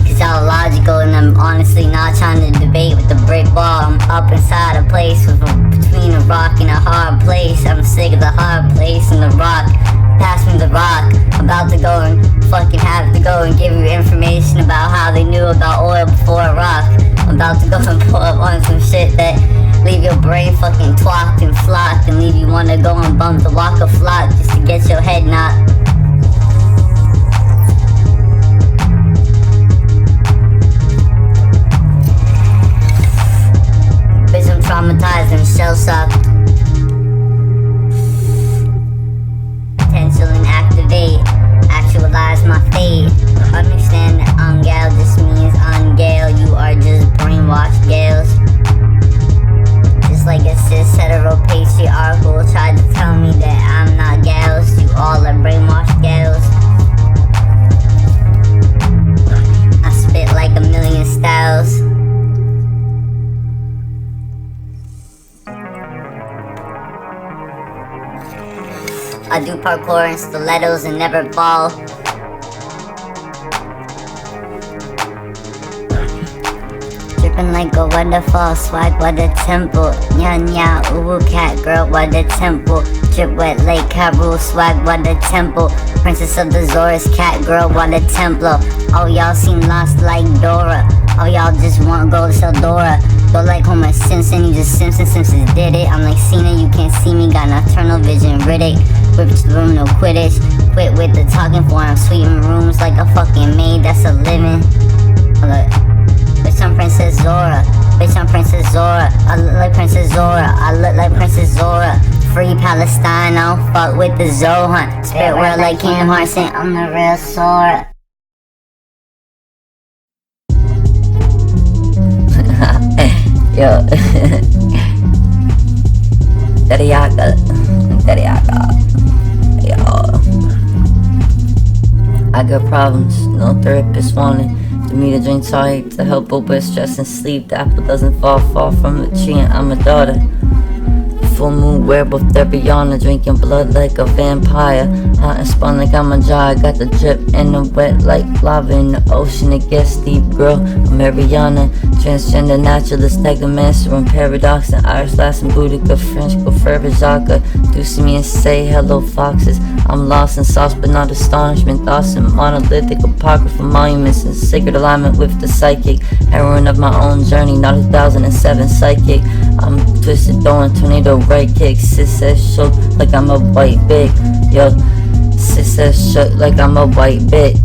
Speaker 2: It's all logical and I'm honestly not trying to debate with the brick wall. I'm up inside a place between a rock and a hard place. I'm sick of the hard place and the rock. Pass me the rock. I'm about to go and fucking have to go and give you information about how they knew about oil before rock. I'm about to go and pull up on some shit that leave your brain fucking twacked and flocked and leave you wanna go and bump the walk of flock just to get your head knocked. Bitch, I'm traumatized and shell-shocked. Potential and activate, actualize my fate. Understand that ungale just means ungale. You are just brainwashed gales. Just like a cis hetero patriarchal tried to tell me that I'm not gals. You all are brainwashed gals. I spit like a million styles. I do parkour and stilettos and never fall. Dripping like a waterfall, swag what a temple. Nya nya, ooh cat girl, what a temple. Drip wet lake Karoo, swag what a temple. Princess of the Zores, cat girl, what a templo. Oh y'all seem lost like Dora. Oh y'all just want gold to Dora. Go like Homer Simpson, you just Simpsons did it. I'm like Cena, you can't see me, got nocturnal vision, Riddick. Whip to the room, no Quidditch. Quit with the talking for I'm sweeping rooms like a fucking maid, that's a living. Look, bitch, I'm Princess Zora. Bitch, I'm Princess Zora. I look like Princess Zora. I look like Princess Zora. Free Palestine, I don't fuck with the Zohan. Spirit world like Kingdom Hearts, and I'm the real Sora.
Speaker 1: Yo, theriaca. Yo, I got problems, no therapist wanted me to drink tonic to help with stress and sleep. The apple doesn't fall from the tree and I'm a daughter. full moon werewolf, theriaca, drinking blood like a vampire. Hot and spun like I'm a jar. I got the drip and the wet like lava in the ocean. It gets deep, girl. I'm Ariana, transgender naturalist, Tegamaster, and paradox, and Irish last and Boudica, French go forever, Jacques. Do see me and say hello, foxes. I'm lost in sauce, but not astonishment. Thoughts and monolithic apocryphal monuments in sacred alignment with the psychic. Heroine of my own journey, not 2007 psychic. I'm twisted, throwing tornado right kicks. Sis says shook like I'm a white bitch. Yo, sis says shook like I'm a white bitch.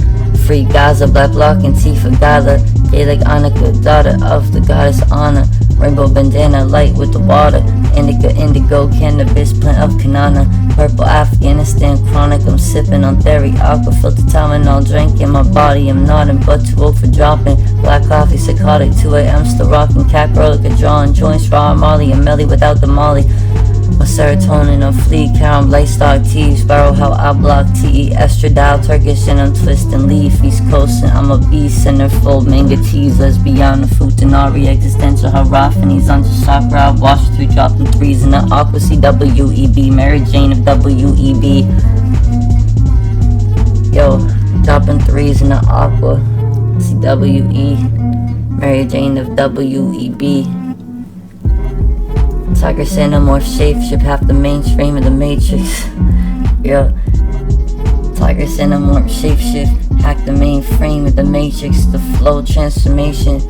Speaker 1: Free Gaza, black block, and Tifa Gala. Gay like AniKittenxoxo, daughter of the goddess Anna. Rainbow bandana, light with the water. Indigo, cannabis, plant of Kanana. Purple Afghanistan, chronic, I'm sipping on theriaca. Filter time and all drink in my body, I'm nodding, but too old for dropping. Black coffee, psychotic, 2 a.m. still rocking. Catgirl like a drawing, joints, raw, Molly, and Melly without the Molly. My serotonin on fleek, carom, light-stock, tea, spiral, how I block, TE, estradiol, Turkish, and I'm twisting leaf, East Coast, and I'm a beast, centerfold, manga teas, lesbiana, futanari, existential, harafani's, on the chakra, I wash through, dropping threes in the aqua, CWEB, Mary Jane of WEB, yo, dropping threes in the aqua, CWE, Mary Jane of WEB. Tiger Xenomorph shapeshift, half the mainstream of the Matrix. Yo, Tiger Xenomorph shapeshift, hack the mainframe of the Matrix. The flow transformation,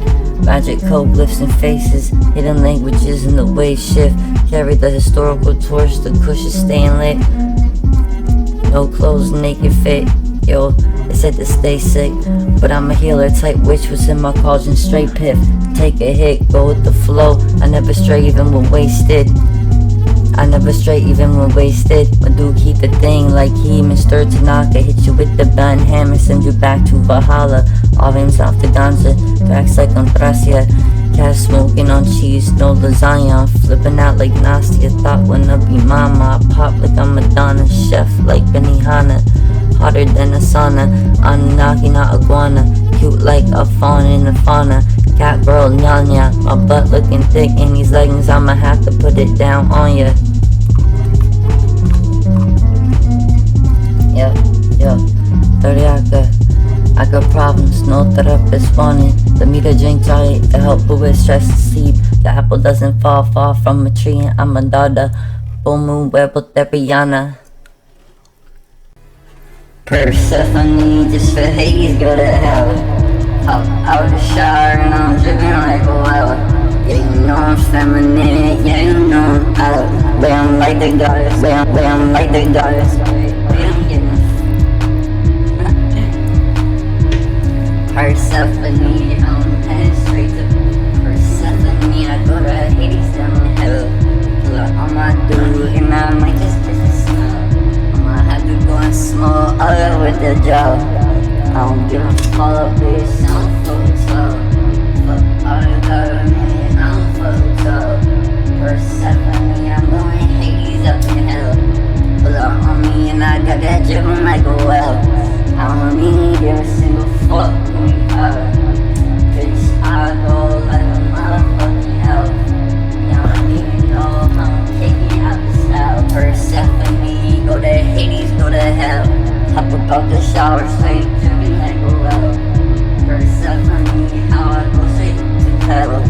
Speaker 1: magic code glyphs and faces, hidden languages in the wave shift. Carry the historical torch, the kush is staying lit. No clothes, naked fit. Yo, they said to stay sick, but I'm a healer type witch. What's in my cauldron? Straight piff. Take a hit, go with the flow. I never stray even when wasted. I never stray even when wasted. I do keep the thing like he, Mr. Tanaka. Hit you with the band hammer, send you back to Valhalla. All veins off the ganja, tracks like Antracia. Cat smoking on cheese, no lasagna. I'm flipping out like Nastia. Thought wanna be mama. I pop like I'm Madonna, chef like Benihana. Hotter than a sauna, Anunnaki not iguana. Cute like a fauna in the fauna. Catgirl nyanya, my butt looking thick in these leggings. I'ma have to put it down on ya. Yo, theriaca, I got problems, no therapist wanted. Let me to drink diet to help with stress and sleep. The apple doesn't fall far from a tree, and I'm a daughter. Full moon werewolf theriaca. Persephone, just for Hades, go to hell. Hop out the shower and I'm dripping like a well. Yeah, you know I'm feminine, yeah, you know I'm out. But I'm like the goddess, but I'm like the goddess. Persephone, I'm headed straight to Persephone. I go to Hades, down in hell. Look, on my dude, and I might just piss the smell. I'ma have to go and small other with the jaw. I don't give a fuck, bitch, I'm fucked up. Fuck all the government, I'm fucked up. Persephone, I'm going Hades up in hell. Pull up on me and I got that dripping like a well. I don't need give a single fuck when we out. Bitch, I go like a motherfucking elf. Y'all don't even know I'm kicking out the style. Persephone, go to Hades, go to hell. Hop about the shower, straight dripping like a well. Persephone, how I go straight to hell.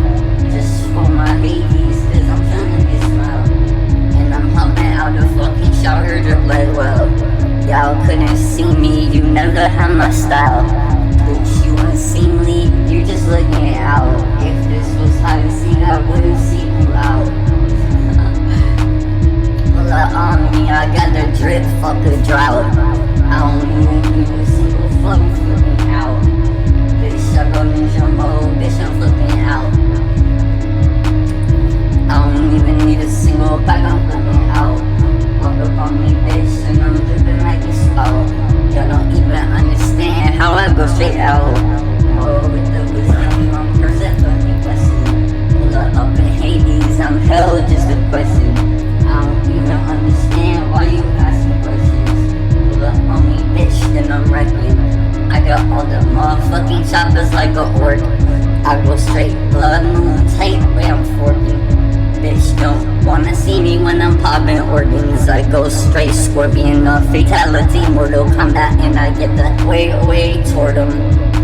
Speaker 1: Just for my Hades, cause I'm feeling this smell. And I'm hopping out the fucking shower, drip like well. Y'all couldn't see me, you never had my style. Bitch, you unseemly, you're just looking out. If this was hide and seek, I wouldn't seek you out. Pull up on me, I got the drip, fuck the drought. I don't even need a single fuck flipping out. Bitch, I go ninja mode, bitch, I'm flipping out. I don't even need a single pack, I'm flipping out. Walk up on me, bitch, and I'm dripping like a spout. Y'all don't even understand how I go straight out. Oh, with the wisdom, I'm Persephone blessing. Pull up in Hades, I'm hell, just a question. I don't even understand why you asking questions. Pull up on me, bitch, then I'm wrecking. I got all the motherfucking choppers like a orc. I go straight blood moon tight, way I'm forking. Bitch, don't wanna see me when I'm popping organs. I go straight scorpion, fatality, Mortal Kombat, and I get the way toward him.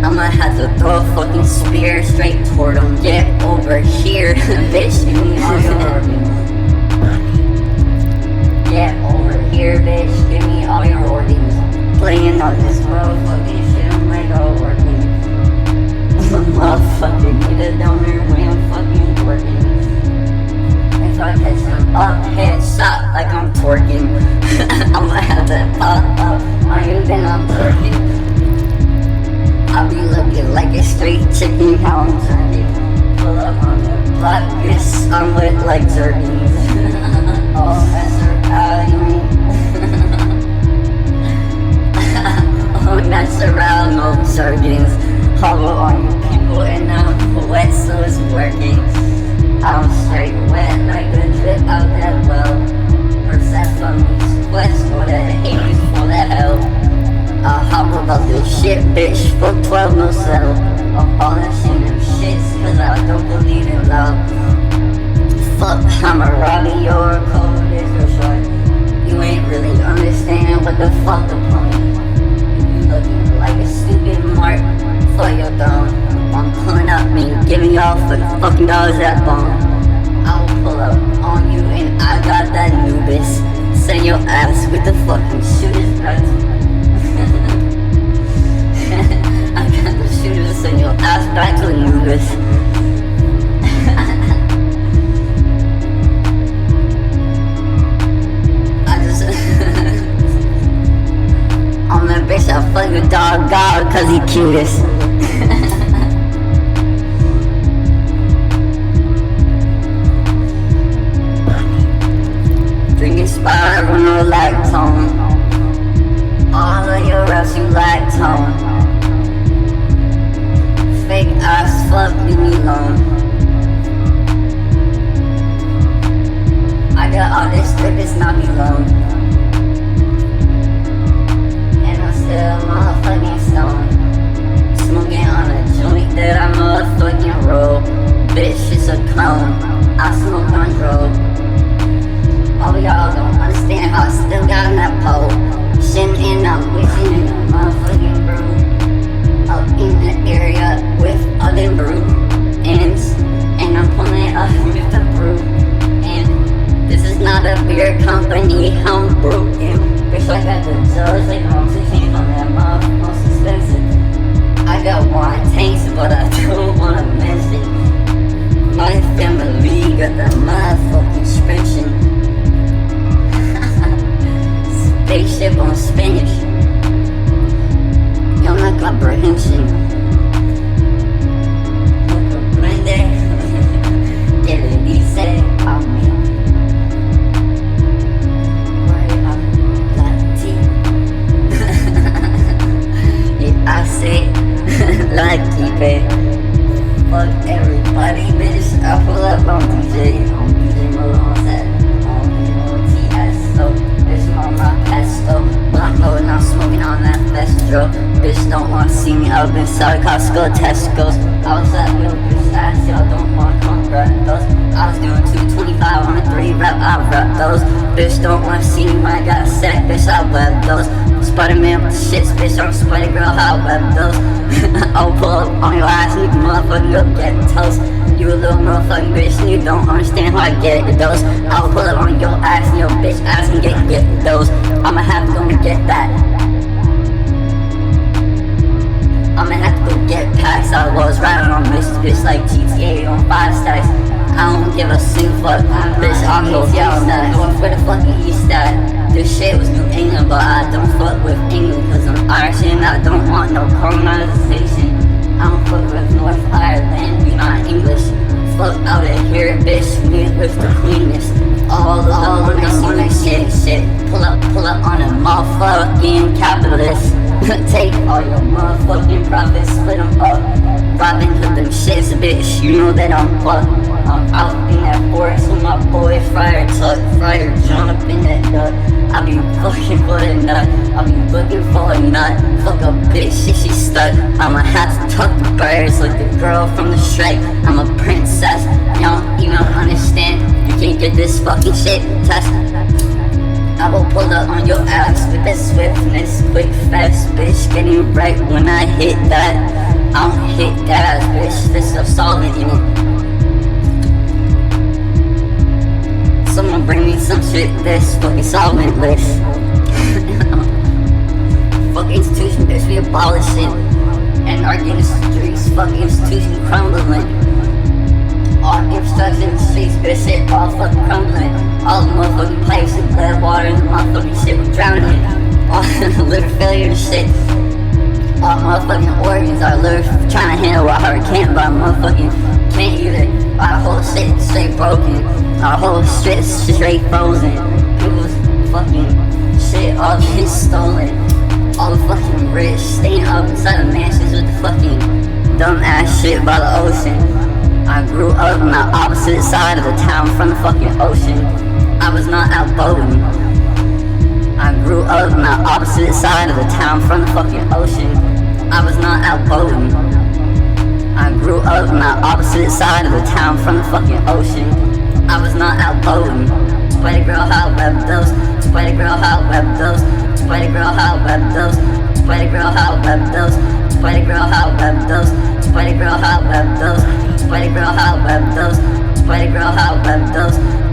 Speaker 1: I'ma have to throw a fucking spear straight toward him. Get over here, bitch, give me all your organs. Get over here, bitch, give me all your organs. Playing on this motherfucking shit, I'm like, oh, organs. Motherfucking need a donor when I'm fucking working. If I catch him up, headshot like I'm twerking. I'ma have that pop up on you, then I'm twerking. I'll be looking like a straight chicken, how I'm turning. Pull up on the block, bitch, I'm lit like jerkins. Oh, that's her value. Oh, that's around no jerkins. Hollow on you people and I'm wet, so it's working. I'm straight wet like a drip out that well. Percent from these quests for that hate, for that hell. I'll hop about this shit, bitch, for 12 no settle. I'm polishing them shits, cause I don't believe in love. Fuck, I'm a Robbie, you're a cold is your short. You ain't really understanding what the fuck the point. You looking like a stupid mark for your throne. I'm pulling up me, giving y'all for the fucking dollars that bone. I will pull up on you and I got that Nubis. Send your ass with the fucking shooters guns. I got the shooters, send your ass back to Nubis. I'm that bitch, I fuck with dog God cause he cutest. Drinking spiral, no lactone. All of your raps, you lactone. Fake ass fuck, leave me alone. I got all this strip, it's not me alone. And I'm still motherfucking stone. Smoking on a joint that I motherfucking roll. Bitch, it's a clone. I smoke on roll. All y'all don't understand how I still got on that pole. Shitting and I'm wishing in a motherfucking brew. Up in the area with other brew ends. And I'm pulling it up with the brew. And this is not a beer company, I'm broken. Bitch, I got the judge like oxygen on that motherfucker, most expensive. I got one tanks, but I don't wanna miss it. My family got the motherfucking suspension. Spaceship on Spanish. Yo, no comprehension. No comprende. Que le dice a mí. Right up that tea. Yeah, I say, like keep it. Fuck everybody, bitch. I pull up on DJ Miller on set. Blanco and I'm smoking on that Vestro. Bitch don't wanna see me up inside Costco, Tesco's. I was at real bitch ass, y'all don't wanna come rap those. I was doing 225 on a 3 rap, I rap those. Bitch don't wanna see me when I got a set, bitch, I web those. Spider-Man with the shits, bitch, I'm Spider-Girl, I web those. I'll pull up on your ass and you can motherfucking go get toast. You a little motherfucking bitch and you don't understand how I get it, those. I'll pull up on your ass and your bitch ass and get those. I'ma have to go and get that. I'ma have to go get packs. I was riding on this bitch like GTA on 5 stacks. I don't give a single fuck, bitch, I'm no going for the fucking east side. This shit was New England, but I don't fuck with England cause I'm Irish and I don't want no colonization. I don't fuck with North Ireland, you're not English. Fuck out of here, bitch, we with the queenness. All on the shit. Pull up on a motherfucking capitalist. Take all your motherfucking profits, split them up. Robbing Hood them shits, bitch, you know that I'm fucked. I'm out in that forest with my boy Fire Tuck, Fire John up in that duck. I be fucking for a nut, I be looking for a nut. Fuck a bitch, she stuck. I'ma have to tuck the birds like the girl from the Shrek. I'm a princess, you don't even understand. You can't get this fucking shit test. I will pull up on your ass with that swiftness, quick, fast, bitch. Getting right when I hit that. I don't hit gas, bitch. This stuff solid, you know. Someone bring me some shit, this fucking solvent list. Fuck institution, bitch, we abolishing. And our streets, fuck institution crumbling. All infrastructure in the streets, bitch, shit all fucking crumbling. All the motherfucking pipes and blood water and the motherfucking shit we're drowning. All the liver failure and shit. All motherfucking organs are literally trying to handle what I can't, but I motherfucking can't either. Our whole shit straight broken. Our whole shit straight frozen. People's fucking shit all getting stolen. All the fucking rich staying up inside the mansions with the fucking dumb ass shit by the ocean. I grew up on the opposite side of the town from the fucking ocean. I was not outgoing. I grew up on the opposite side of the town from the fucking ocean. I was not outgoing. I grew up on the opposite side of the town from the fucking ocean. I was not outgoing. Spider girl, how web those. Spider girl, how web those. Spider girl, how web those. Spider girl, how web those. Spider girl, how web those. Spider girl, how web those. Spider girl, how web those. Spider girl, how web those.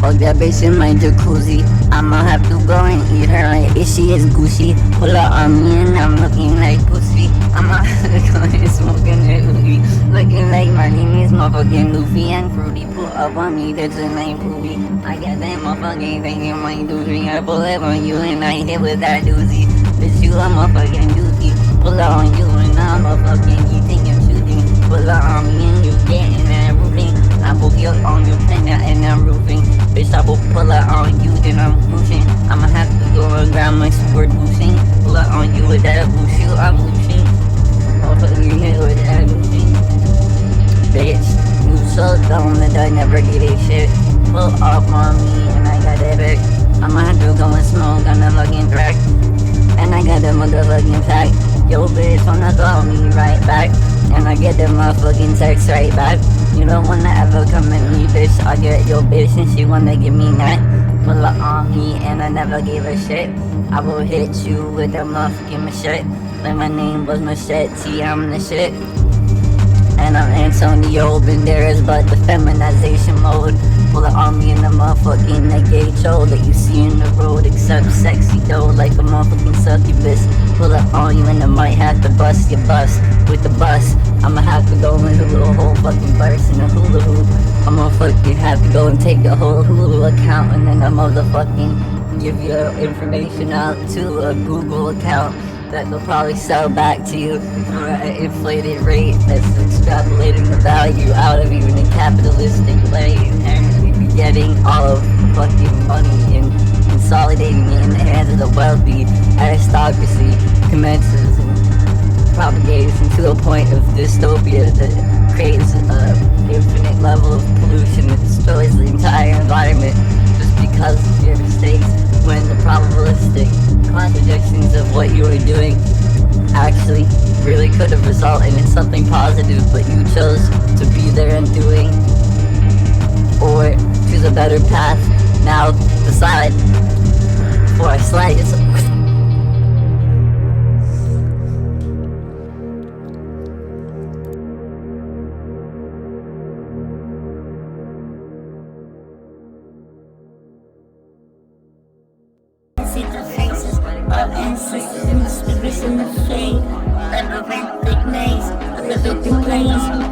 Speaker 1: Fuck that bitch in my jacuzzi. I'ma have to go and eat her like if she is Gucci. Pull up on me and I'm looking like pussy. I'ma have to go and smoking that Luffy. Looking like my name is motherfucking Luffy and Fruity. Pull up on me, that's a name Poopy. I got that motherfucking thing in my doozy. I pull up on you and I hit with that doozy. Bitch, you a motherfucking doozy. Pull up on you and I'm a fucking you think I'm shooting. Pull up on me and you getting that roofing. I will get on your planet and I'm roofing. Bitch, I will pull out on you, then I'm pushing. I'ma have to go and grab my sword boosting. Pull out on you with that bullshit, I'm losing. Motherfucking hit with that boosting. Bitch, you so dumb that I never get a shit. Pull up on me and I got that back. I'ma have to go and smoke on the fucking track. And I got the motherfucking pack. Yo bitch, wanna call me right back. And I get the motherfucking text right back. You don't wanna ever come at me, bitch. I get your bitch and she wanna give me that. Pull up on me and I never gave a shit. I will hit you with a motherfucking machete. Like my name was Machete, I'm the shit. And I'm Antonio Banderas, but the feminization mode. Pull it on me in the motherfucking negate show that you see in the road, except sexy though, like a motherfucking succubus. Pull it on you and I might have to bust your bus with the bus. I'ma have to go and do a whole fucking verse in a hula hoop. I'ma fucking have to go and take a whole Hulu account and then I motherfucking give your information out to a Google account that they'll probably sell back to you for an inflated rate that's extrapolating the value out of you in a capitalistic way, and be getting all of the fucking money and consolidating it in the hands of the wealthy. Aristocracy commences and propagates into a point of dystopia that creates an infinite level of pollution that destroys the entire environment just because of your mistakes, when the probabilistic contradictions of what you were doing actually really could have resulted in something positive, but you chose to be there and doing or choose a better path. Now decide before I slide it.
Speaker 2: See the faces of ancestors and the spirits in the fade. Labyrinthine maze, a living place.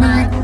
Speaker 2: mind.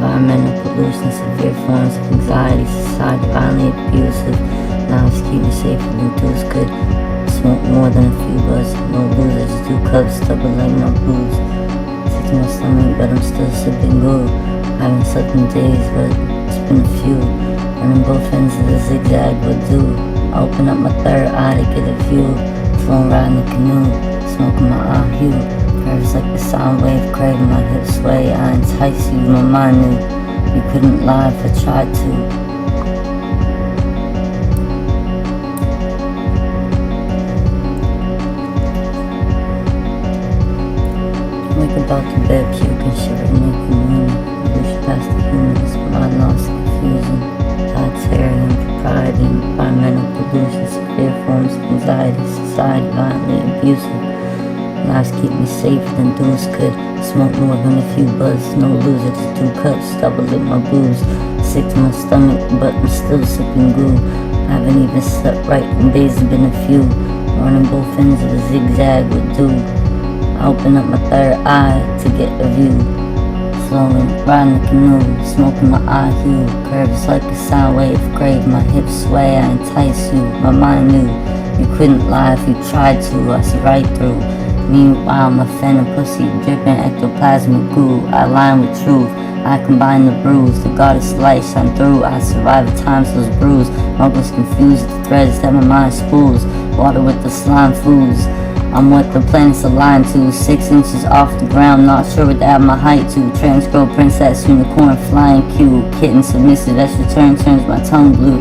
Speaker 1: Environmental pollution, severe forms of anxiety, society violently abusive. Now it's keeping safe and induced good. Smoke more than a few bucks, no losers, 2 cups, stubborn like my booze. Sick to my stomach, but I'm still sipping good. I haven't slept in days, but it's been a few. Running both ends of the zigzag, but do I open up my third eye to get a view. Flown riding the canoe, smoking my ahu. Curves like a sound wave, craving my hip sway. I entice you, my mind knew you couldn't lie if I tried to. Wake about the bed, puke and shiver naked moon. Wish past the humans, mind lost in confusion. Totalitarian propriety, environmental pollution, severe forms of anxiety, society violently abusive. Lives keep me safer than dudes could. Smoke more than a few buzz, no loser, just 2 cups, double lit my booze. Sick to my stomach, but I'm still sipping goo. I haven't even slept right, and days have been a few. Running both ends of a zigzag would do. I open up my third eye to get a view. Flowing, riding the canoe, smoking my ahu. Curves like a sound wave, crave my hips sway. I entice you, my mind knew you couldn't lie if you tried to. I see right through. Meanwhile, my phantom pussy dripping ectoplasmic goo. I align with truth. I combine the bruise, the goddess light shine through. I survive at times those bruise. Muggles confused with the threads that my mind spools. Water with the slime foods. I'm what the planets align to. 6 inches off the ground, not sure what to add my height to. Trans girl, princess, unicorn, flying cue. Kitten submissive, as return turns my tongue blue.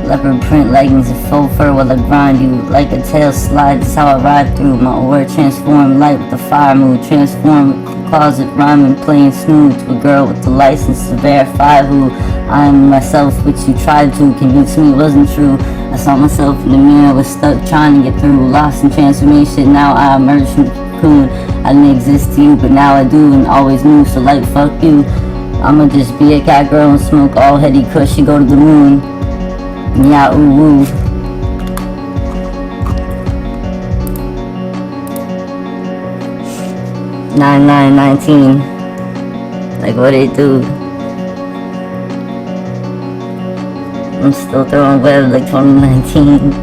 Speaker 1: Leopard print leggings and faux fur while I grind you. Like a tail slide, that's how I ride through. My aura transform light with the fire mood. Transform closet rhyming, playing snooze to a girl with the license to verify who I am myself, which you tried to convince me wasn't true. I saw myself in the mirror, was stuck trying to get through. Lost in transformation, now I emerge from the cocoon. I didn't exist to you, but now I do and always knew, so like fuck you. I'ma just be a cat girl and smoke all heady kush. You go to the moon. Yeah, ooh woo. Nine, 19. Like what it do? I'm still throwing web like 2019.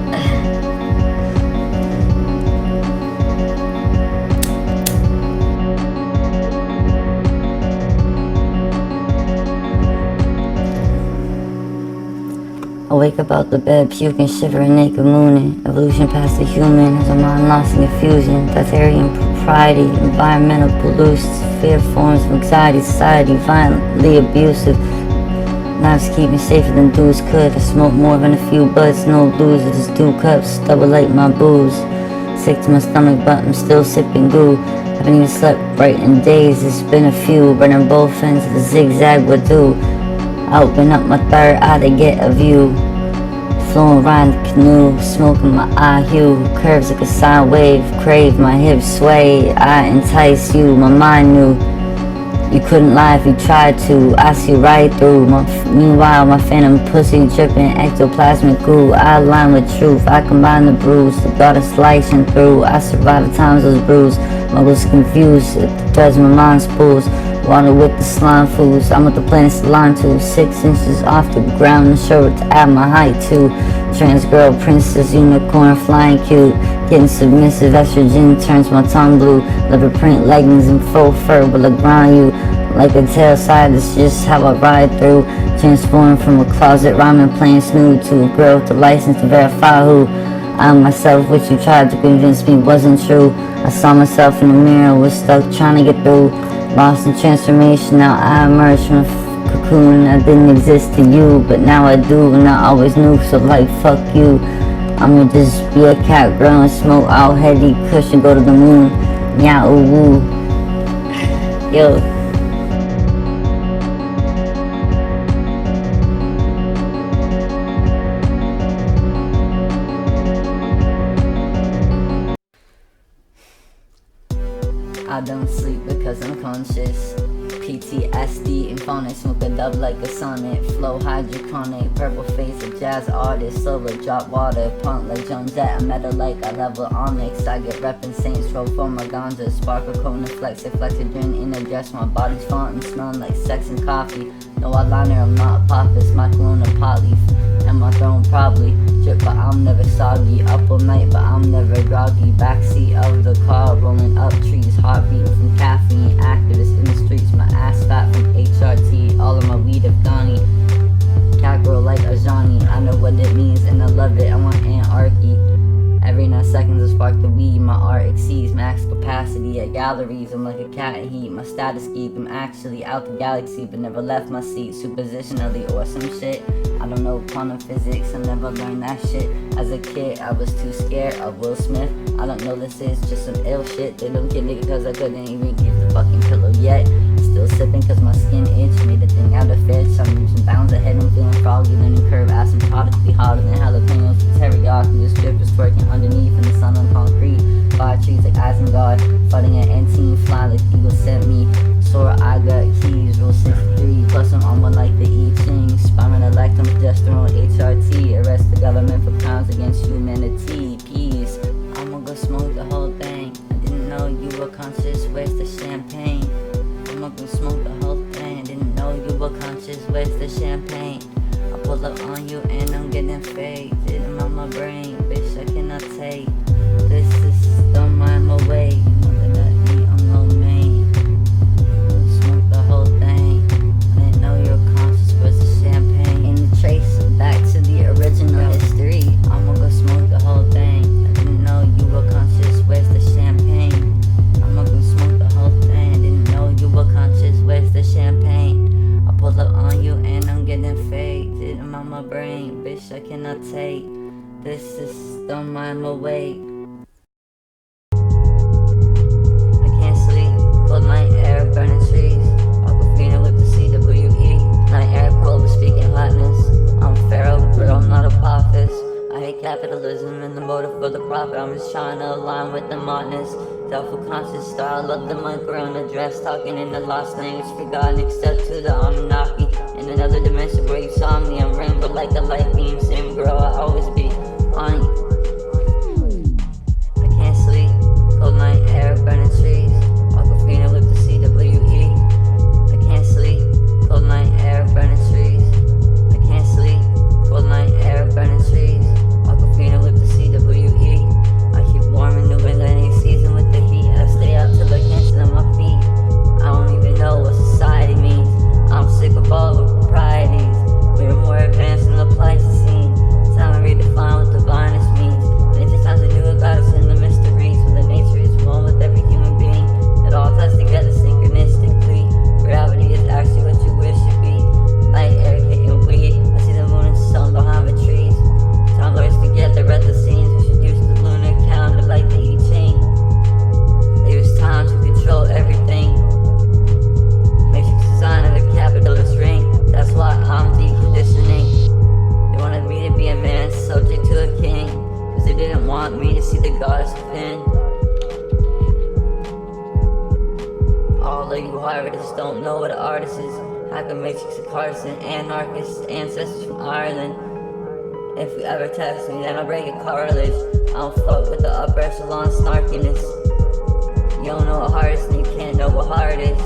Speaker 1: I wake up out the bed, puking, shivering, naked mooning. Evolution past the human has a mind lost in confusion. Theriaca propriety, environmental pollution, fear forms of anxiety, society violently abusive. Lives keep me safer than dudes could. I smoke more than a few butts, no loser, just 2 cups, double like my booze. Sick to my stomach, but I'm still sipping goo. Haven't even slept right in days, it's been a few. Running both ends of the zigzag would do. I open up my third eye to get a view. Flowing around the canoe, smoking my ahu. Curves like a sine wave, crave my hips sway. I entice you, my mind knew you couldn't lie if you tried to. I see right through. Meanwhile, my phantom pussy dripping ectoplasmic goo. I align with truth. I combine the bruise. The goddess slicing through. I survive at times those bruise. Muggles confused. The threads my mind spools. Water with the slime foods. I'm what the planets align to. 6 inches off the ground. Not sure what to add my height to. Trans girl, princess, unicorn, flying cute. Getting submissive, estrogen turns my tongue blue. Leopard print leggings and faux fur will I grind you. Like a tail side, that's just how I ride through. Transform from a closet rhyming playing snood to a girl with the license to verify who I am myself, which you tried to convince me wasn't true. I saw myself in the mirror, was stuck trying to get through. Lost in transformation, now I emerge from a cocoon. I didn't exist to you, but now I do, and I always knew, so like fuck you. I'ma just be a cat girl and smoke all heady kush and go to the moon. Yeah, ooh woo. Yo. I don't sleep because I'm conscious. PTSD and phonic, smoke a dub like a sonnet. Flow hydrochronic, purple face, a jazz artist. Silver drop water, punk like John Jett. I metal like I level onyx. I get reppin' Saints Row for my ganja. Sparkle cone and flex adrenaline in dress. My body's font smelling like sex and coffee. No eyeliner, I'm not poppus. My cologne a pot leaf. And my throne probably drip, but I'm never soggy. Up all night, but I'm never groggy. Backseat of the car, rolling up trees. Heartbeat from caffeine. Activist in the streets. My ass fat from HRT. All of my weed have gone. Catgirl like a Johnny. I know what it means and I love it. I want anarchy. Every 9 seconds I spark the weed. My art exceeds max capacity at galleries. I'm like a cat in heat. My status geek. I'm actually out the galaxy, but never left my seat. Suppositionally or some shit. I don't know quantum physics. I never learned that shit. As a kid, I was too scared of Will Smith. I don't know, this is just some ill shit. They don't get it cause I couldn't even give the fucking pillow yet. Still sipping cause my skin itch. Made a thing out of fish. I'm reaching bounds ahead. I'm feeling froggy. Learning curve asymptotically hotter than jalapenos. Teriyaki. This drip is twerking underneath in the sun on concrete. Fire trees like Isengard. Fighting an anteen fly like Eagle sent me. Sora, I got keys. Rule 63. Plus I'm on one like the I Ching. Spiral electrum, progesterone, HRT. Arrest the government for crimes against humanity. Peace. I'ma go smoke the whole thing. I didn't know you were conscious. Where's the champagne? I'ma go smoke the whole thing. I didn't know you were conscious. Where's the champagne? I pull up on you and I'm getting faded. I'm on my brain, bitch, I cannot take this system, I'm away. You know that I eat on low main. Smoke the whole thing. I didn't know you were conscious. Where's the champagne? In the trace, back to the original history. I'ma go smoke the whole thing. I didn't know you were conscious. Where's the champagne? I'ma go smoke the whole thing. I didn't know you were conscious. Where's the champagne? I pull up on you and I'm getting faded. I'm on my brain, bitch, I cannot take this system, I'm awake. I can't sleep, cold night air, burning trees. Aquafina with the CWE. Night air, cold, but speaking hotness. I'm Pharaoh, but I'm not Apophis. I hate capitalism and the motive for the profit. I'm just trying to align with the madness. Doubtful conscious style of the micro on the dress. Talking in the lost language, forgotten except to the Anunnaki. In another dimension where you saw me, I'm rainbow like a light beam. Same girl I always be on you. I can't sleep, cold night air, burning trees. Aquafina with the CWE. I can't sleep, cold night air, burning trees. I can't sleep, cold night air, burning trees. Aquafina with the CWE. I keep warm in New England any season with the heat. I stay out till I can't sit on my feet. I don't even know what society means. I'm sick of all the proprieties. We're more advanced than the Pleistocene. Time to redefine what the violence means. Nature times a new goddess in the mysteries. When the nature is one with every human being. It all ties together synchronistically. Gravity is actually what you wish to be. Light, air, hitting weed. I see the moon and sun behind the trees. Time blurs together at the seams. We should use the lunar calendar like the I Ching. There's time to control everything. Matrix design of a capitalist ring. That's why I'm deconditioning. They wanted me to be a man subject to a king, cause they didn't want me to see the goddess within. All of you artists don't know what an artist is. Hacker, matrix, a partisan, anarchist, ancestors from Ireland. If you ever text me, then I'll break your cartilage. I don't fuck with the upper echelon snarkiness. You don't know what heart is, and you can't know what heart is.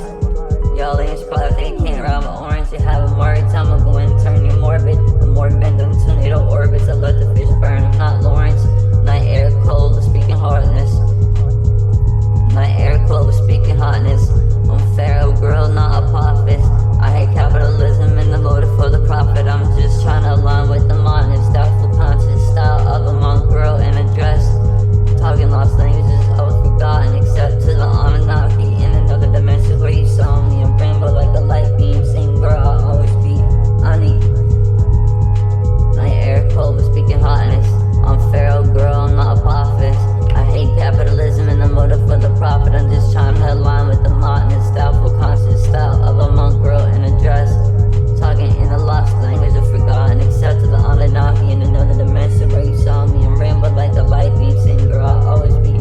Speaker 1: Y'all ain't probably think you can't ride my orange. You have a mortgage, I'ma go and turn you morbid. The more bend them tornado orbits, I let the fish burn. I'm not Lawrence. Night air cold, speaking hardness. Night air cold, speaking hotness. I'm Pharaoh, girl, not Apophis. I hate capitalism and the motive for the profit. I'm just trying to align with the modernist, doubtful conscious style of a monk girl in a dress. Talking lost languages, I was forgotten except to the Anunnaki. In another dimension where you saw me, I'm rainbow like a light beam. Same girl I'll always be. Ani. Night air cold, but speaking hotness. I'm Pharaoh, girl, I'm not Apophis. I hate capitalism and the motive for the profit. I'm just trying to align with the modernist, doubtful conscious style of a monk girl in a dress. Talking in the lost language of forgotten except to the Anunnaki. In another dimension where you saw me, I'm rainbow like a light beam. Same girl I'll always be.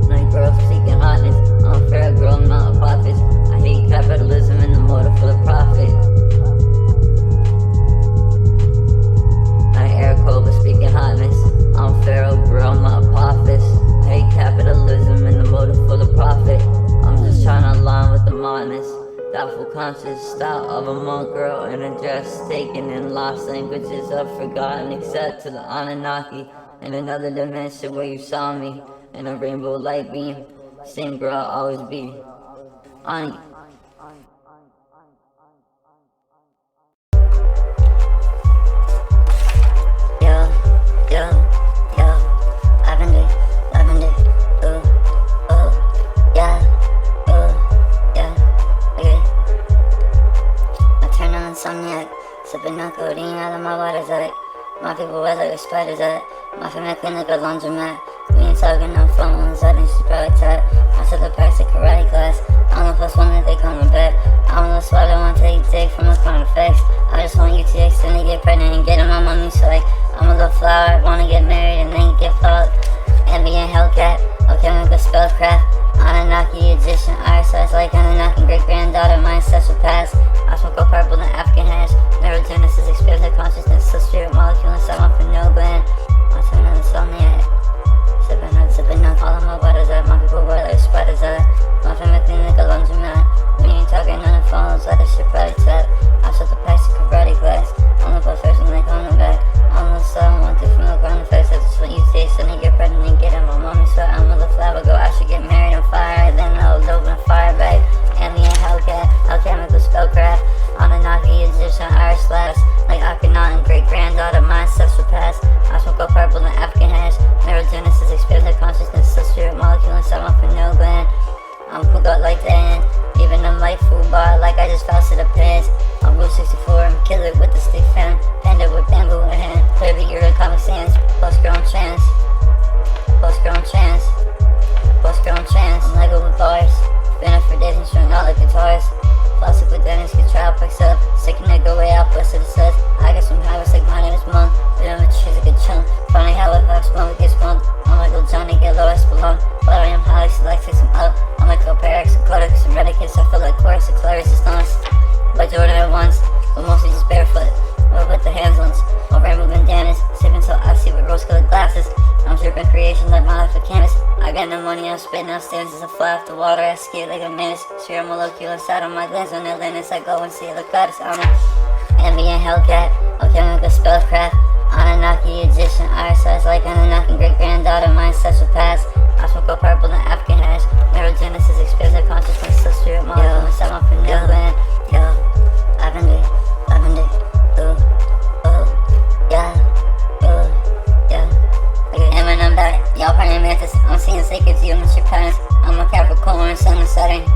Speaker 1: Night girl seeking hotness. I'm Pharaoh, girl, I'm not Apophis. I hate capitalism and the motive for the profit. Night air cold but speaking hotness. I'm Pharaoh, girl, I'm not Apophis. I hate capitalism and the motive for the profit. I'm just trying to align with the modernist, doubtful conscious style of a monk girl in a dress. Taken in lost languages of forgotten except to the Anunnaki. In another dimension where you saw me, in a rainbow light beam. Same girl I'll always be. Ani. like spiders at. My family clean like a laundromat. We ain't talking no phones, I think she's probably tight. I took a practice karate class. I'm the first one that they coming back. I'm the spot I want to take dick from the crime effects. I just want you to extend to get pregnant and get in my mommy's like. I'm a little flower, wanna get married and then get fucked. Ambient Hellcat, okay, I'm gonna spell crap. Anunnaki, Egyptian, Irish, like Anunnaki, great granddaughter, my ancestral past. I smoke a purple and African hash. Neurogenesis, expanded consciousness, so spirit molecule inside my pineal gland. I turn on insomniac. Sipping on all of my waters up. My people were like spiders up. My family clean like a laundromat. We ain't talking on the phones, like this shit probably tap. I shut the packs of karate class. I'm the profession like on the back. I'm the sun, one thing from the ground effects. I just want you to taste and get pregnant and get in my mommy's sweat. I'm the flower go. I should get married on fire. Then I'll open fire back. Ambient Hellcat, alchemical spellcraft. Anunnaki, Egyptian, Irish slash. Like Akhenaten, great granddaughter, my ancestral past. I smoke a purple and African hash. Neurogenesis, expanded consciousness, so spirit molecule inside my pineal gland. I'm cool out like that. Even I'm like football, like I just fell to the pants. I'm Rule 64, I'm killer with the stick fan. Panda with bamboo in hand. Clearly you're the comic sans. Post-grown chance. Post-grown chance. Post-grown chance. I'm Lego with bars. Been up for days and string out like guitars. Plastic with dentists, get trial picks up. Second nigga way out, bust to the set. I got some habits like my name is Monk. Been on the trees like a chunk. Funny how if I smoke, get spunked. I'm like Lil Johnny, get low, I belong. But I am highly selective, some up. I'm like a pair of codex, some redicus. I feel like chorus, the Clarice is nice. Like Jordan at once, but mostly just barefoot. Or with the hands on. Or rainbow bandanas. Sipping so icy with rose colored glasses. I'm dripping creation like my life a canvas. I got no money, I'm spitting out stands as I fly off the water. I skate like a menace. Share molecule inside of my glands on Atlantis. I go and see the goddess on it. Ambient Hellcat, alchemical spellcraft. Anunnaki, Egyptian, Irish like Anunnaki, great granddaughter, my ancestral past. I smoke a purple and African hash. Neurogenesis, expanded consciousness, so spirit molecule inside my pineal gland. Yo, lavender, ooh, yeah, yeah. And I'm back, y'all praying mantis. I'm seeing sacred geometry patterns. I'm a Capricorn, sun and setting.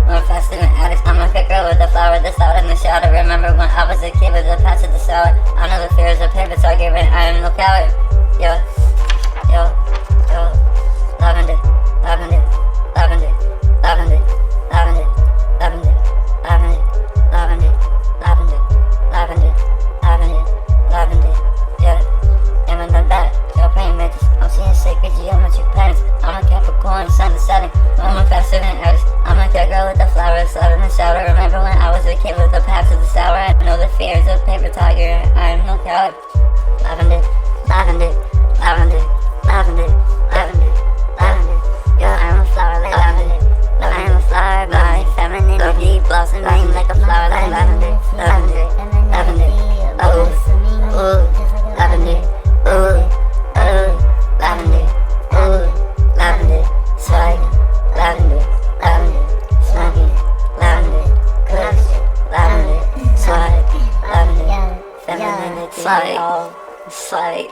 Speaker 1: I'm faster than addicts. I'm like a girl with a flower that's out in the shower. Remember when I was a kid with a patch of the sour. I know the fear is a paper target, but I am no coward. Yo, lavender, lavender, lavender, lavender, lavender, lavender, lavender, lavender, lavender, lavender, lavender, lavender, yeah. And when I'm back, y'all praying mantis. I'm seeing sacred geometry patterns. I'm a Capricorn, sun and setting. I'm a faster than addicts. I'm like a girl with the flowers out in the shower. Remember when I was a kid with the patch of the sour. I know the fears of paper tiger. I am no coward. Lavender, lavender, lavender, lavender, lavender, lavender. Yeah, I'm a flower like lavender. I am a flower by femininity, blossoming like a flower like lavender, lavender, lavender. Oh, ooh, lavender, ooh, lavender, ooh, lavender, swag, lavender, lavender, snuggy, lavender, kush, lavender, swag, lavender, femininity, swag.